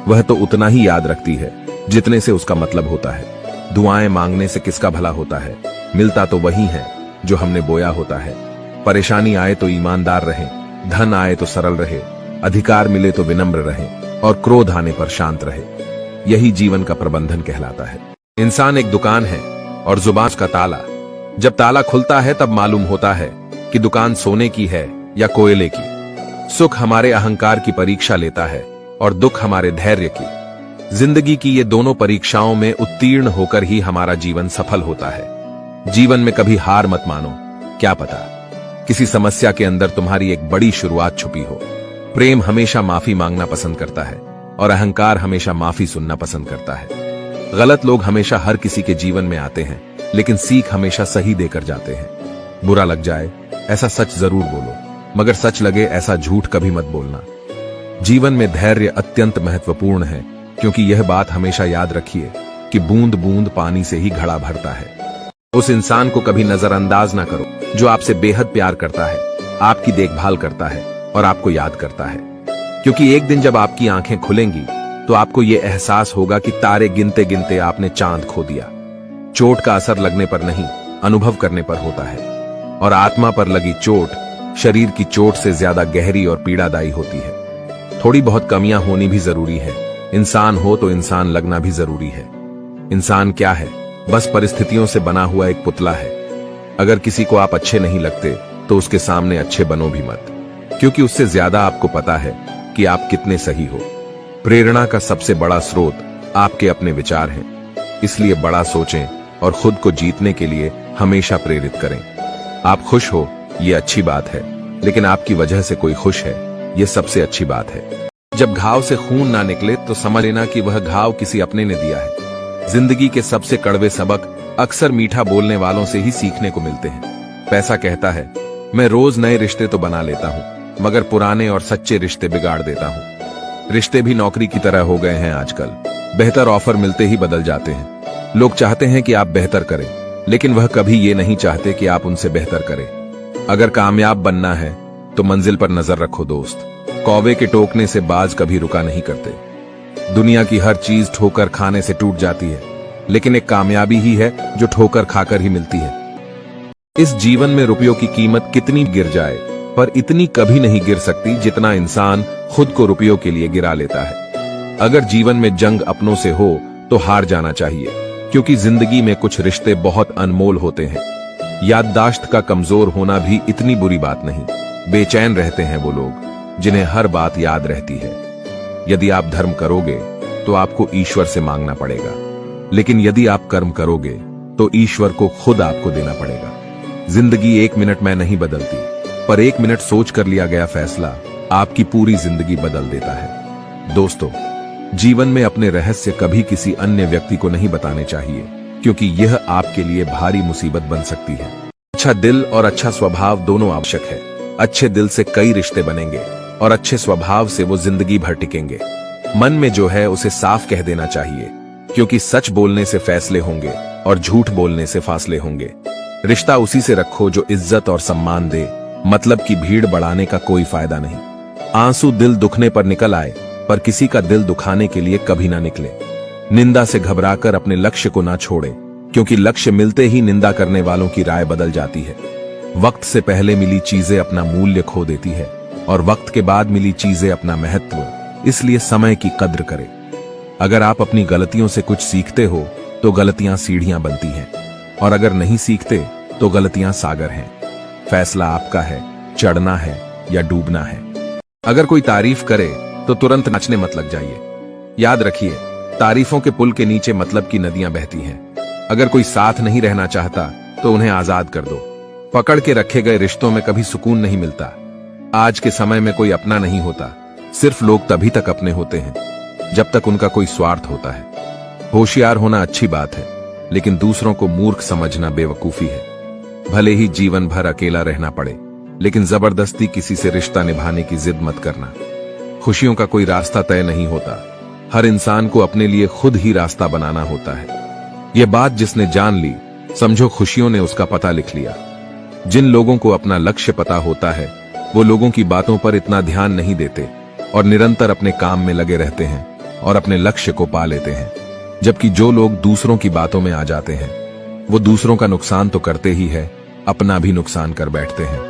Speaker 1: वह तो उतना ही याद रखती है जितने से उसका मतलब होता है। दुआएं मांगने से किसका भला होता है, मिलता तो वही है जो हमने बोया होता है। परेशानी आए तो ईमानदार रहें, धन आए तो सरल रहे, अधिकार मिले तो विनम्र रहें, और क्रोध आने पर शांत रहे। यही जीवन का प्रबंधन कहलाता है। इंसान एक दुकान है और जुबान का ताला। जब ताला खुलता है तब मालूम होता है कि दुकान सोने की है या कोयले की। सुख हमारे अहंकार की परीक्षा लेता है और दुख हमारे धैर्य की। जिंदगी की ये दोनों परीक्षाओं में उत्तीर्ण होकर ही हमारा जीवन सफल होता है। जीवन में कभी हार मत मानो, क्या पता किसी समस्या के अंदर तुम्हारी एक बड़ी शुरुआत छुपी हो। प्रेम हमेशा माफी मांगना पसंद करता है और अहंकार हमेशा माफी सुनना पसंद करता है। गलत लोग हमेशा हर किसी के जीवन में आते हैं, लेकिन सीख हमेशा सही देकर जाते हैं। बुरा लग जाए ऐसा सच जरूर बोलो, मगर सच लगे ऐसा झूठ कभी मत बोलना। जीवन में धैर्य अत्यंत महत्वपूर्ण है, क्योंकि यह बात हमेशा याद रखिए कि बूंद बूंद पानी से ही घड़ा भरता है। उस इंसान को कभी नजरअंदाज ना करो जो आपसे बेहद प्यार करता है, आपकी देखभाल करता है और आपको याद करता है। क्योंकि एक दिन जब आपकी आंखें खुलेंगी तो आपको यह एहसास होगा कि तारे गिनते गिनते आपने चांद खो दिया। चोट का असर लगने पर नहीं, अनुभव करने पर होता है, और आत्मा पर लगी चोट शरीर की चोट से ज्यादा गहरी और पीड़ादायी होती है। थोड़ी बहुत कमियां होनी भी जरूरी है। इंसान हो तो इंसान लगना भी जरूरी है। इंसान क्या है? बस परिस्थितियों से बना हुआ एक पुतला है। अगर किसी को आप अच्छे नहीं लगते तो उसके सामने अच्छे बनो भी मत, क्योंकि उससे ज्यादा आपको पता है कि आप कितने सही हो। प्रेरणा का सबसे बड़ा स्रोत आपके अपने विचार हैं, इसलिए बड़ा सोचें और खुद को जीतने के लिए हमेशा प्रेरित करें। आप खुश हो, ये अच्छी बात है, लेकिन आपकी वजह से कोई खुश है, ये सबसे अच्छी बात है। जब घाव से खून ना निकले तो समझ लेना कि वह घाव किसी अपने ने दिया है। जिंदगी के सबसे कड़वे सबक अक्सर मीठा बोलने वालों से ही सीखने को मिलते हैं। पैसा कहता है, मैं रोज नए रिश्ते तो बना लेता हूं, मगर पुराने और सच्चे रिश्ते बिगाड़ देता हूं। रिश्ते भी नौकरी की तरह हो गए हैं आजकल। बेहतर ऑफर मिलते ही बदल जाते हैं। लोग चाहते हैं कि आप बेहतर करें, लेकिन वह कभी ये नहीं चाहते कि आप उनसे बेहतर करें। अगर कामयाब बनना है तो मंजिल पर नजर रखो दोस्त। कौवे के टोकने से बाज कभी रुका नहीं करते। दुनिया की हर चीज ठोकर खाने से टूट जाती है, लेकिन एक कामयाबी ही है जो ठोकर खाकर ही मिलती है। इस जीवन में रुपयों की कीमत कितनी गिर जाए, पर इतनी कभी नहीं गिर सकती जितना इंसान खुद को रुपयों के लिए गिरा लेता है। अगर जीवन में जंग अपनों से हो तो हार जाना चाहिए, क्योंकि जिंदगी में कुछ रिश्ते बहुत अनमोल होते हैं। याददाश्त का कमजोर होना भी इतनी बुरी बात नहीं। बेचैन रहते हैं वो लोग जिन्हें हर बात याद रहती है। यदि आप धर्म करोगे तो आपको ईश्वर से मांगना पड़ेगा, लेकिन यदि आप कर्म करोगे तो ईश्वर को खुद आपको देना पड़ेगा। जिंदगी 1 मिनट में नहीं बदलती, पर 1 मिनट सोच कर लिया गया फैसला आपकी पूरी जिंदगी बदल देता है। दोस्तों, जीवन में अपने रहस्य कभी किसी अन्य व्यक्ति को नहीं बताने चाहिए, क्योंकि यह आपके लिए भारी मुसीबत बन सकती है। अच्छा दिल और अच्छा स्वभाव दोनों आवश्यक है। अच्छे दिल से कई रिश्ते बनेंगे और अच्छे स्वभाव से वो जिंदगी भर टिकेंगे। मन में जो है उसे साफ कह देना चाहिए, क्योंकि सच बोलने से फैसले होंगे और झूठ बोलने से फासले होंगे। रिश्ता उसी से रखो जो इज्जत और सम्मान दे, मतलब की भीड़ बढ़ाने का कोई फायदा नहीं। आंसू दिल दुखने पर निकल आए, पर किसी का दिल दुखाने के लिए कभी ना निकले। निंदा से घबराकर अपने लक्ष्य को ना छोड़े, क्योंकि लक्ष्य मिलते ही निंदा करने वालों की राय बदल जाती है। वक्त से पहले मिली चीजें अपना मूल्य खो देती है, और वक्त के बाद मिली चीजें अपना महत्व। इसलिए समय की कद्र करें। अगर आप अपनी गलतियों से कुछ सीखते हो तो गलतियां सीढ़ियां बनती हैं, और अगर नहीं सीखते तो गलतियां सागर हैं। फैसला आपका है, चढ़ना है या डूबना है। अगर कोई तारीफ करे तो तुरंत नाचने मत लग जाइए। याद रखिए, तारीफों के पुल के नीचे मतलब की नदियां बहती हैं। अगर कोई साथ नहीं रहना चाहता तो उन्हें आजाद कर दो। पकड़ के रखे गए रिश्तों में कभी सुकून नहीं मिलता। आज के समय में कोई अपना नहीं होता, सिर्फ लोग तभी तक अपने होते हैं जब तक उनका कोई स्वार्थ होता है। होशियार होना अच्छी बात है, लेकिन दूसरों को मूर्ख समझना बेवकूफी है। भले ही जीवन भर अकेला रहना पड़े, लेकिन जबरदस्ती किसी से रिश्ता निभाने की जिद मत करना। खुशियों का कोई रास्ता तय नहीं होता, हर इंसान को अपने लिए खुद ही रास्ता बनाना होता है। यह बात जिसने जान ली, समझो खुशियों ने उसका पता लिख लिया। जिन लोगों को अपना लक्ष्य पता होता है, वो लोगों की बातों पर इतना ध्यान नहीं देते और निरंतर अपने काम में लगे रहते हैं और अपने लक्ष्य को पा लेते हैं। जबकि जो लोग दूसरों की बातों में आ जाते हैं, वो दूसरों का नुकसान तो करते ही है, अपना भी नुकसान कर बैठते हैं।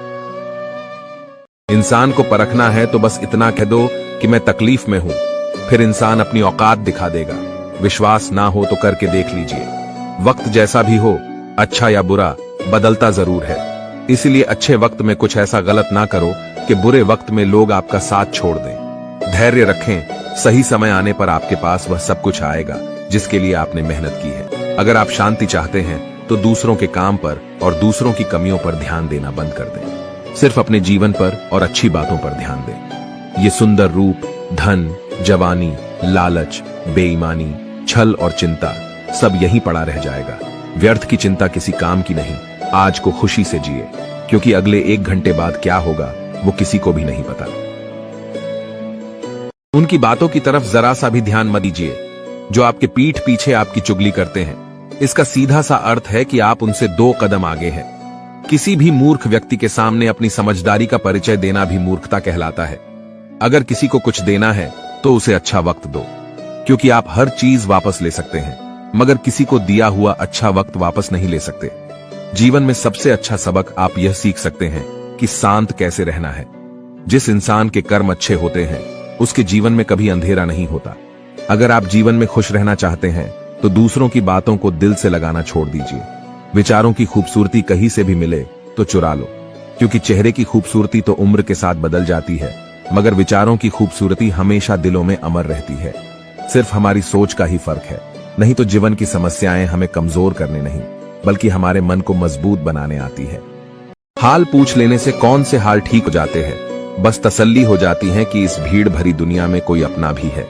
Speaker 1: इंसान को परखना है तो बस इतना कह दो कि मैं तकलीफ में हूं, फिर इंसान अपनी औकात दिखा देगा। विश्वास ना हो तो करके देख लीजिए। वक्त जैसा भी हो, अच्छा या बुरा, बदलता जरूर है। इसलिए अच्छे वक्त में कुछ ऐसा गलत ना करो कि बुरे वक्त में लोग आपका साथ छोड़ दें। धैर्य रखें, सही समय आने पर आपके पास वह सब कुछ आएगा जिसके लिए आपने मेहनत की है। अगर आप शांति चाहते हैं तो दूसरों के काम पर और दूसरों की कमियों पर ध्यान देना बंद कर दें। सिर्फ अपने जीवन पर और अच्छी बातों पर ध्यान दें। ये सुंदर रूप, धन, जवानी, लालच, बेईमानी, छल और चिंता सब यहीं पड़ा रह जाएगा। व्यर्थ की चिंता किसी काम की नहीं। आज को खुशी से जिए, क्योंकि अगले 1 घंटे बाद क्या होगा वो किसी को भी नहीं पता। उनकी बातों की तरफ जरा सा भी ध्यान मत दीजिए जो आपके पीठ पीछे आपकी चुगली करते हैं। इसका सीधा सा अर्थ है कि आप उनसे 2 कदम आगे हैं। किसी भी मूर्ख व्यक्ति के सामने अपनी समझदारी का परिचय देना भी मूर्खता कहलाता है। अगर किसी को कुछ देना है तो उसे अच्छा वक्त दो। क्योंकि आप हर चीज वापस ले सकते हैं, मगर किसी को दिया हुआ अच्छा वक्त वापस नहीं ले सकते। जीवन में सबसे अच्छा सबक आप यह सीख सकते हैं कि शांत कैसे रहना है। जिस इंसान के कर्म अच्छे होते हैं उसके जीवन में कभी अंधेरा नहीं होता। अगर आप जीवन में खुश रहना चाहते हैं तो दूसरों की बातों को दिल से लगाना छोड़ दीजिए। विचारों की खूबसूरती कहीं से भी मिले तो चुरा लो, क्योंकि चेहरे की खूबसूरती तो उम्र के साथ बदल जाती है, मगर विचारों की खूबसूरती हमेशा दिलों में अमर रहती है। सिर्फ हमारी सोच का ही फर्क है। नहीं तो जीवन की समस्याएं हमें कमजोर करने नहीं, बल्कि हमारे मन को मजबूत बनाने आती है। हाल पूछ लेने से कौन से हाल ठीक हो जाते हैं, बस तसल्ली हो जाती है कि इस भीड़ भरी दुनिया में कोई अपना भी है।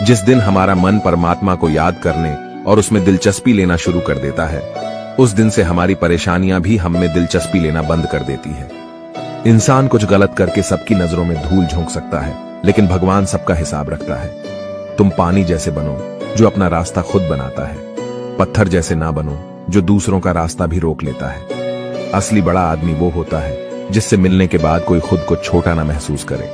Speaker 1: जिस दिन हमारा मन परमात्मा को याद करने और उसमें दिलचस्पी लेना शुरू कर देता है, उस दिन से हमारी परेशानियां भी हम में दिलचस्पी लेना बंद कर देती है। इंसान कुछ गलत करके सबकी नजरों में धूल झोंक सकता है, लेकिन भगवान सबका हिसाब रखता है। तुम पानी जैसे बनो जो अपना रास्ता खुद बनाता है, पत्थर जैसे ना बनो जो दूसरों का रास्ता भी रोक लेता है। असली बड़ा आदमी वो होता है जिससे मिलने के बाद कोई खुद को छोटा ना महसूस करे।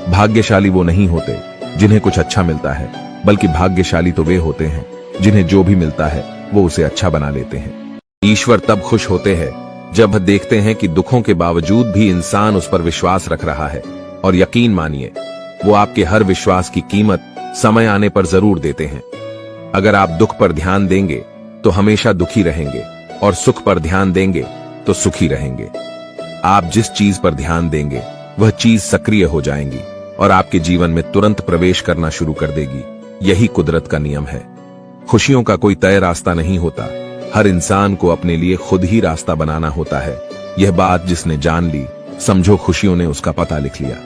Speaker 1: भाग्यशाली वो नहीं होते जिन्हें कुछ अच्छा मिलता है, बल्कि भाग्यशाली तो वे होते हैं जिन्हें जो भी मिलता है वो उसे अच्छा बना लेते हैं। ईश्वर तब खुश होते हैं जब देखते हैं कि दुखों के बावजूद भी इंसान उस पर विश्वास रख रहा है, और यकीन मानिए वो आपके हर विश्वास की कीमत समय आने पर जरूर देते हैं। अगर आप दुख पर ध्यान देंगे तो हमेशा दुखी रहेंगे, और सुख पर ध्यान देंगे तो सुखी रहेंगे। आप जिस चीज पर ध्यान देंगे वह चीज सक्रिय हो जाएंगी और आपके जीवन में तुरंत प्रवेश करना शुरू कर देगी। यही कुदरत का नियम है। खुशियों का कोई तय रास्ता नहीं होता, हर इंसान को अपने लिए खुद ही रास्ता बनाना होता है। यह बात जिसने जान ली, समझो खुशियों ने उसका पता लिख लिया।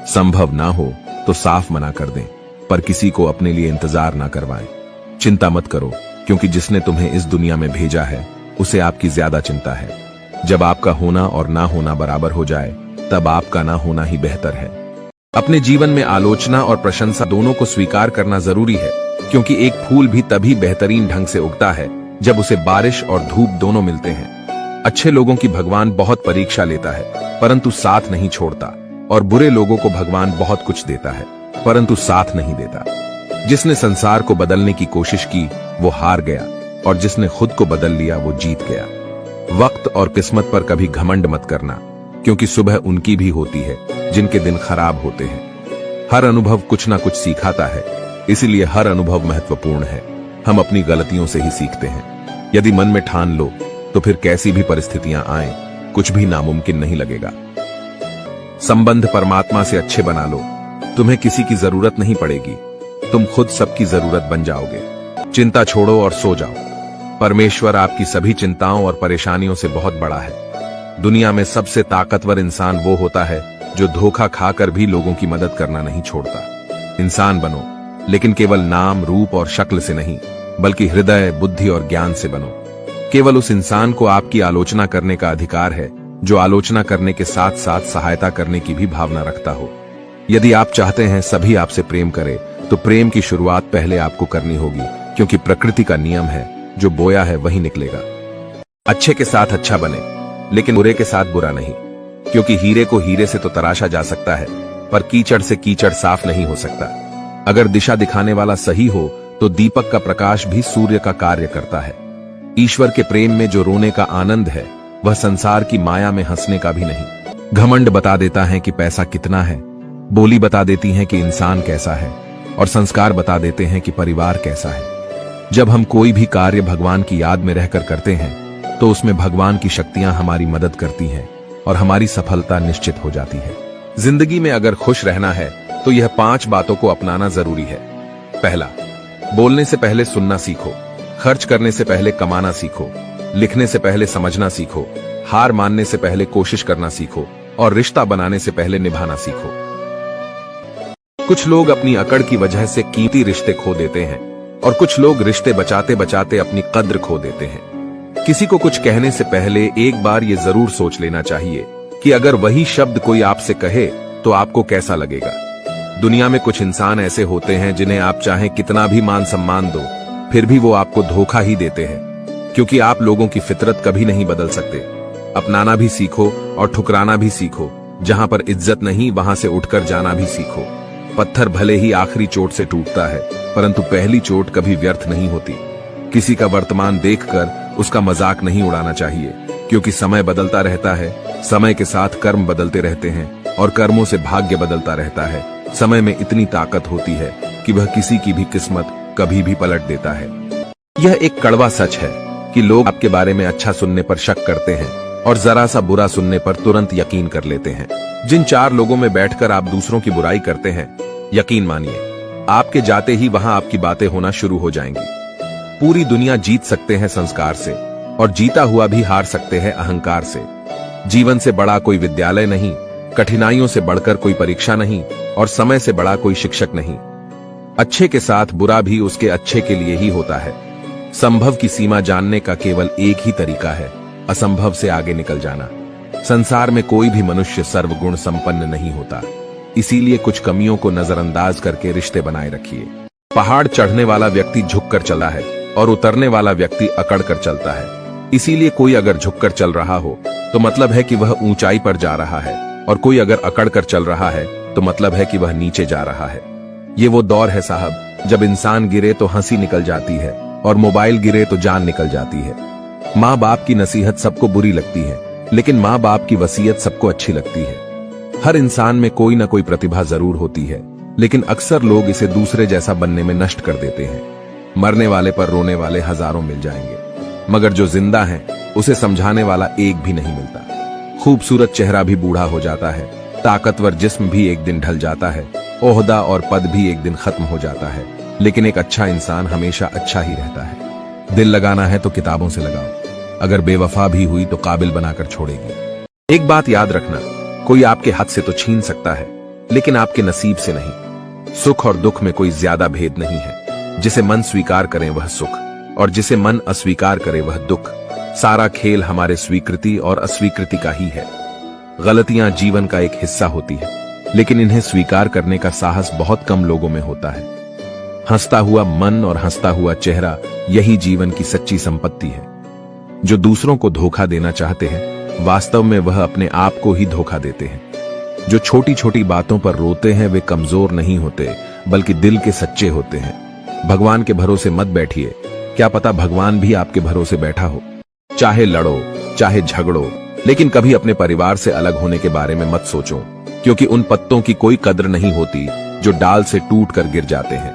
Speaker 1: संभव ना हो तो साफ मना कर दें, पर किसी को अपने लिए इंतजार ना करवाएं। चिंता मत करो, क्योंकि जिसने तुम्हें इस दुनिया में भेजा है उसे आपकी ज्यादा चिंता है। जब आपका होना और ना होना बराबर हो जाए, तब आपका ना होना ही बेहतर है। अपने जीवन में आलोचना और प्रशंसा दोनों को स्वीकार करना जरूरी है, क्योंकि एक फूल भी तभी बेहतरीन ढंग से उगता है जब उसे बारिश और धूप दोनों मिलते हैं। अच्छे लोगों की भगवान बहुत परीक्षा लेता है, परंतु साथ नहीं छोड़ता, और बुरे लोगों को भगवान बहुत कुछ देता है, परंतु साथ नहीं देता। जिसने संसार को बदलने की कोशिश की वो हार गया, और जिसने खुद को बदल लिया वो जीत गया। वक्त और किस्मत पर कभी घमंड मत करना, क्योंकि सुबह उनकी भी होती है जिनके दिन खराब होते हैं। हर अनुभव कुछ ना कुछ सिखाता है, इसीलिए हर अनुभव महत्वपूर्ण है। हम अपनी गलतियों से ही सीखते हैं। यदि मन में ठान लो तो फिर कैसी भी परिस्थितियां आए, कुछ भी नामुमकिन नहीं लगेगा। संबंध परमात्मा से अच्छे बना लो, तुम्हें किसी की जरूरत नहीं पड़ेगी, तुम खुद सबकी जरूरत बन जाओगे। चिंता छोड़ो और सो जाओ। परमेश्वर आपकी सभी चिंताओं और परेशानियों से बहुत बड़ा है। दुनिया में सबसे ताकतवर इंसान वो होता है जो धोखा खाकर भी लोगों की मदद करना नहीं छोड़ता। इंसान बनो, लेकिन केवल नाम, रूप और शक्ल से नहीं, बल्कि हृदय, बुद्धि और ज्ञान से बनो। केवल उस इंसान को आपकी आलोचना करने का अधिकार है जो आलोचना करने के साथ साथ सहायता करने की भी भावना रखता हो। यदि आप चाहते हैं सभी आपसे प्रेम करें, तो प्रेम की शुरुआत पहले आपको करनी होगी, क्योंकि प्रकृति का नियम है, जो बोया है वही निकलेगा। अच्छे के साथ अच्छा बने, लेकिन बुरे के साथ बुरा नहीं, क्योंकि हीरे को हीरे से तो तराशा जा सकता है, पर कीचड़ से कीचड़ साफ नहीं हो सकता। अगर दिशा दिखाने वाला सही हो तो दीपक का प्रकाश भी सूर्य का कार्य करता है। ईश्वर के प्रेम में जो रोने का आनंद है, वह संसार की माया में हंसने का भी नहीं। घमंड बता देता है कि पैसा कितना है, बोली बता देती है कि इंसान कैसा है, और संस्कार बता देते हैं कि परिवार कैसा है। जब हम कोई भी कार्य भगवान की याद में रहकर करते हैं, तो उसमें भगवान की शक्तियां हमारी मदद करती हैं और हमारी सफलता निश्चित हो जाती है। जिंदगी में अगर खुश रहना है तो यह 5 बातों को अपनाना जरूरी है। पहला, बोलने से पहले सुनना सीखो, खर्च करने से पहले कमाना सीखो, लिखने से पहले समझना सीखो, हार मानने से पहले कोशिश करना सीखो, और रिश्ता बनाने से पहले निभाना सीखो। कुछ लोग अपनी अकड़ की वजह से कीमती रिश्ते खो देते हैं, और कुछ लोग रिश्ते बचाते बचाते अपनी कद्र खो देते हैं। किसी को कुछ कहने से पहले एक बार ये जरूर सोच लेना चाहिए कि अगर वही शब्द कोई आपसे कहे तो आपको कैसा लगेगा। दुनिया में कुछ इंसान ऐसे होते हैं जिन्हें आप चाहे कितना भी मान सम्मान दो, फिर भी वो आपको धोखा ही देते हैं, क्योंकि आप लोगों की फितरत कभी नहीं बदल सकते। अपनाना भी सीखो और ठुकराना भी सीखो। जहां पर इज्जत नहीं, वहां से उठकर जाना भी सीखो। पत्थर भले ही आखिरी चोट से टूटता है, परंतु पहली चोट कभी व्यर्थ नहीं होती। किसी का वर्तमान देखकर उसका मजाक नहीं उड़ाना चाहिए, क्योंकि समय बदलता रहता है। समय के साथ कर्म बदलते रहते हैं और कर्मों से भाग्य बदलता रहता है। समय में इतनी ताकत होती है कि वह किसी की भी किस्मत कभी भी पलट देता है। यह एक कड़वा सच है कि लोग आपके बारे में अच्छा सुनने पर शक करते हैं और जरा सा बुरा सुनने पर तुरंत यकीन कर लेते हैं। जिन 4 लोगों में बैठकर आप दूसरों की बुराई करते हैं, यकीन मानिए आपके जाते ही वहां आपकी बातें होना शुरू हो जाएंगी। पूरी दुनिया जीत सकते हैं संस्कार से, और जीता हुआ भी हार सकते हैं अहंकार से। जीवन से बड़ा कोई विद्यालय नहीं, कठिनाइयों से बढ़कर कोई परीक्षा नहीं, और समय से बड़ा कोई शिक्षक नहीं। अच्छे के साथ बुरा भी उसके अच्छे के लिए ही होता है। संभव की सीमा जानने का केवल एक ही तरीका है, असंभव से आगे निकल जाना। संसार में कोई भी मनुष्य सर्वगुण संपन्न नहीं होता, इसीलिए कुछ कमियों को नजरअंदाज करके रिश्ते बनाए रखिए। पहाड़ चढ़ने वाला व्यक्ति झुककर चला है और उतरने वाला व्यक्ति अकड़ कर चलता है। इसीलिए कोई अगर झुककर चल रहा हो तो मतलब है कि वह ऊंचाई पर जा रहा है, और कोई अगर अकड़ कर चल रहा है तो मतलब है कि वह नीचे जा रहा है। ये वो दौर है साहब, जब इंसान गिरे तो हंसी निकल जाती है और मोबाइल गिरे तो जान निकल जाती है। माँ बाप की नसीहत सबको बुरी लगती है, लेकिन माँ बाप की वसीयत सबको अच्छी लगती है। हर इंसान में कोई ना कोई प्रतिभा जरूर होती है, लेकिन अक्सर लोग इसे दूसरे जैसा बनने में नष्ट कर देते हैं। मरने वाले पर रोने वाले हजारों मिल जाएंगे, मगर जो जिंदा है उसे समझाने वाला एक भी नहीं मिलता। खूबसूरत चेहरा भी बूढ़ा हो जाता है, ताकतवर जिस्म भी एक दिन ढल जाता है, ओहदा और पद भी एक दिन खत्म हो जाता है, लेकिन एक अच्छा इंसान हमेशा अच्छा ही रहता है। दिल लगाना है तो किताबों से लगाओ, अगर बेवफा भी हुई तो काबिल बनाकर छोड़ेगी। एक बात याद रखना, कोई आपके हाथ से तो छीन सकता है, लेकिन आपके नसीब से नहीं। सुख और दुख में कोई ज्यादा भेद नहीं है। जिसे मन स्वीकार करे वह सुख, और जिसे मन अस्वीकार करे वह दुख। सारा खेल हमारे स्वीकृति और अस्वीकृति का ही है। गलतियां जीवन का एक हिस्सा होती है, लेकिन इन्हें स्वीकार करने का साहस बहुत कम लोगों में होता है। हंसता हुआ मन और हंसता हुआ चेहरा, यही जीवन की सच्ची संपत्ति है। जो दूसरों को धोखा देना चाहते हैं, वास्तव में वह अपने आप को ही धोखा देते हैं। जो छोटी छोटी बातों पर रोते हैं वे कमजोर नहीं होते, बल्कि दिल के सच्चे होते हैं। भगवान के भरोसे मत बैठिए, क्या पता भगवान भी आपके भरोसे बैठा हो। चाहे लड़ो, चाहे झगड़ो, लेकिन कभी अपने परिवार से अलग होने के बारे में मत सोचो, क्योंकि उन पत्तों की कोई कद्र नहीं होती जो डाल से टूट कर गिर जाते हैं।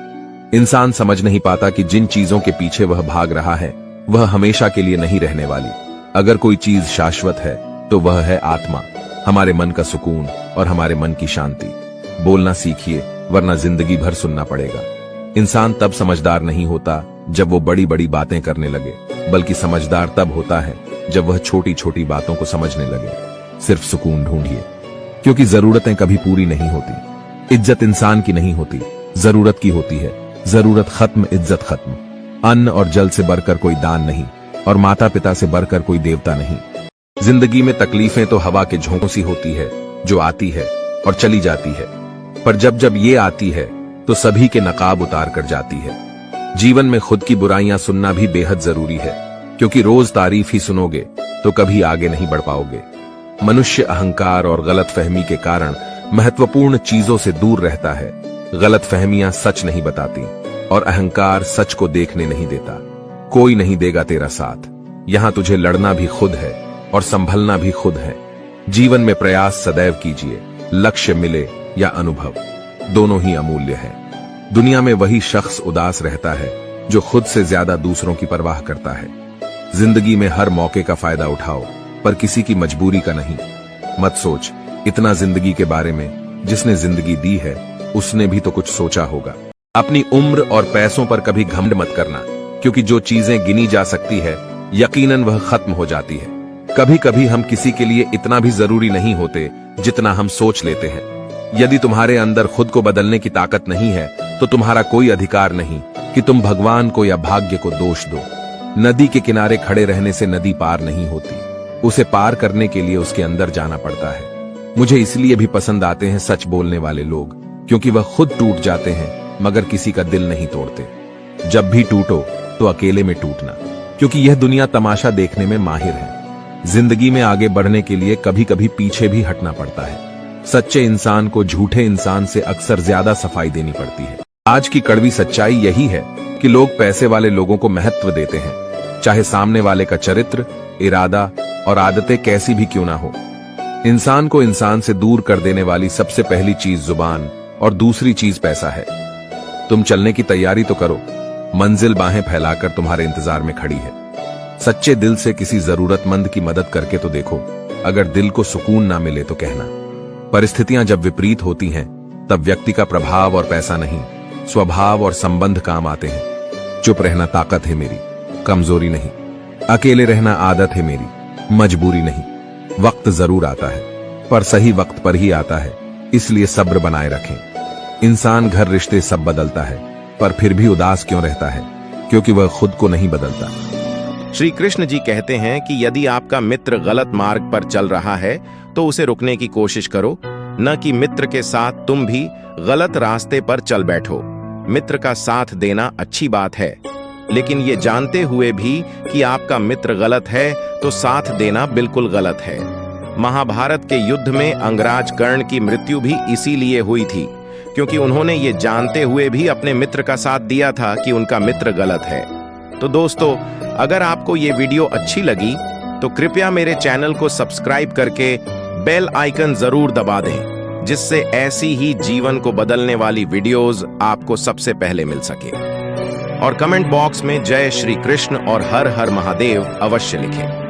Speaker 1: इंसान समझ नहीं पाता कि जिन चीजों के पीछे वह भाग रहा है, वह हमेशा के लिए नहीं रहने वाली। अगर कोई चीज शाश्वत है तो वह है आत्मा, हमारे मन का सुकून और हमारे मन की शांति। बोलना सीखिए, वरना जिंदगी भर सुनना पड़ेगा। इंसान तब समझदार नहीं होता जब वो बड़ी बड़ी बातें करने लगे, बल्कि समझदार तब होता है जब वह छोटी छोटी बातों को समझने लगे। सिर्फ सुकून ढूंढिए, क्योंकि जरूरतें कभी पूरी नहीं होती। इज्जत इंसान की नहीं होती, जरूरत की होती है। जरूरत खत्म, इज्जत खत्म। अन्न और जल से बढ़कर कोई दान नहीं, और माता पिता से बढ़कर कोई देवता नहीं। जिंदगी में तकलीफें तो हवा के झोंकों सी होती है, जो आती है और चली जाती है, पर जब जब ये आती है तो सभी के नकाब उतार कर जाती है। जीवन में खुद की बुराइयां सुनना भी बेहद जरूरी है, क्योंकि रोज तारीफ ही सुनोगे तो कभी आगे नहीं बढ़ पाओगे। मनुष्य अहंकार और गलतफहमी के कारण महत्वपूर्ण चीजों से दूर रहता है। गलतफहमियां सच नहीं बताती, और अहंकार सच को देखने नहीं देता। कोई नहीं देगा तेरा साथ, यहां तुझे लड़ना भी खुद है और संभलना भी खुद है। जीवन में प्रयास सदैव कीजिए, लक्ष्य मिले या अनुभव, दोनों ही अमूल्य है। दुनिया में वही शख्स उदास रहता है जो खुद से ज्यादा दूसरों की परवाह करता है। जिंदगी में हर मौके का फायदा उठाओ, पर किसी की मजबूरी का नहीं। मत सोच इतना जिंदगी के बारे में, जिसने जिंदगी दी है उसने भी तो कुछ सोचा होगा। अपनी उम्र और पैसों पर कभी घमंड मत करना, क्योंकि जो चीजें गिनी जा सकती है यकीनन वह खत्म हो जाती है। कभी कभी हम किसी के लिए इतना भी जरूरी नहीं होते जितना हम सोच लेते हैं। यदि तुम्हारे अंदर खुद को बदलने की ताकत नहीं है तो तुम्हारा कोई अधिकार नहीं कि तुम भगवान को या भाग्य को दोष दो। नदी के किनारे खड़े रहने से नदी पार नहीं होती, उसे पार करने के लिए उसके अंदर जाना पड़ता है। मुझे इसलिए भी पसंद आते हैं सच बोलने वाले लोग, क्योंकि वह खुद टूट जाते हैं मगर किसी का दिल नहीं तोड़ते। जब भी टूटो तो अकेले में टूटना, क्योंकि यह दुनिया तमाशा देखने में माहिर है। जिंदगी में आगे बढ़ने के लिए कभी कभी पीछे भी हटना पड़ता है। सच्चे इंसान को झूठे इंसान से अक्सर ज्यादा सफाई देनी पड़ती है। आज की कड़वी सच्चाई यही है कि लोग पैसे वाले लोगों को महत्व देते हैं, चाहे सामने वाले का चरित्र, इरादा और आदतें कैसी भी क्यों ना हो। इंसान को इंसान से दूर कर देने वाली सबसे पहली चीज जुबान और दूसरी चीज पैसा है। तुम चलने की तैयारी तो करो, मंजिल बाहें फैलाकर तुम्हारे इंतजार में खड़ी है। सच्चे दिल से किसी जरूरतमंद की मदद करके तो देखो, अगर दिल को सुकून ना मिले तो कहना। परिस्थितियां जब विपरीत होती हैं, तब व्यक्ति का प्रभाव और पैसा नहीं, स्वभाव और संबंध काम आते हैं। चुप रहना ताकत है मेरी, कमजोरी नहीं। अकेले रहना आदत है मेरी, मजबूरी नहीं। वक्त जरूर आता है, पर सही वक्त पर ही आता है, इसलिए सब्र बनाए रखें। इंसान, घर, रिश्ते सब बदलता है, पर फिर भी उदास क्यों रहता है? क्योंकि वह खुद को नहीं बदलता।
Speaker 2: श्री कृष्ण जी कहते हैं कि यदि आपका मित्र गलत मार्ग पर चल रहा है तो उसे रुकने की कोशिश करो, न कि मित्र के साथ तुम भी गलत रास्ते पर चल बैठो। मित्र का साथ देना अच्छी बात है, लेकिन ये जानते हुए भी कि आपका मित्र गलत है तो साथ देना बिल्कुल गलत है। महाभारत के युद्ध में अंगराज कर्ण की मृत्यु भी इसीलिए हुई थी, क्योंकि उन्होंने ये जानते हुए भी अपने मित्र का साथ दिया था कि उनका मित्र गलत है। तो दोस्तों, अगर आपको ये वीडियो अच्छी लगी तो कृपया मेरे चैनल को सब्सक्राइब करके बेल आइकन जरूर दबा दें, जिससे ऐसी ही जीवन को बदलने वाली वीडियोस आपको सबसे पहले मिल सके। और कमेंट बॉक्स में जय श्री कृष्ण और हर हर महादेव अवश्य लिखें।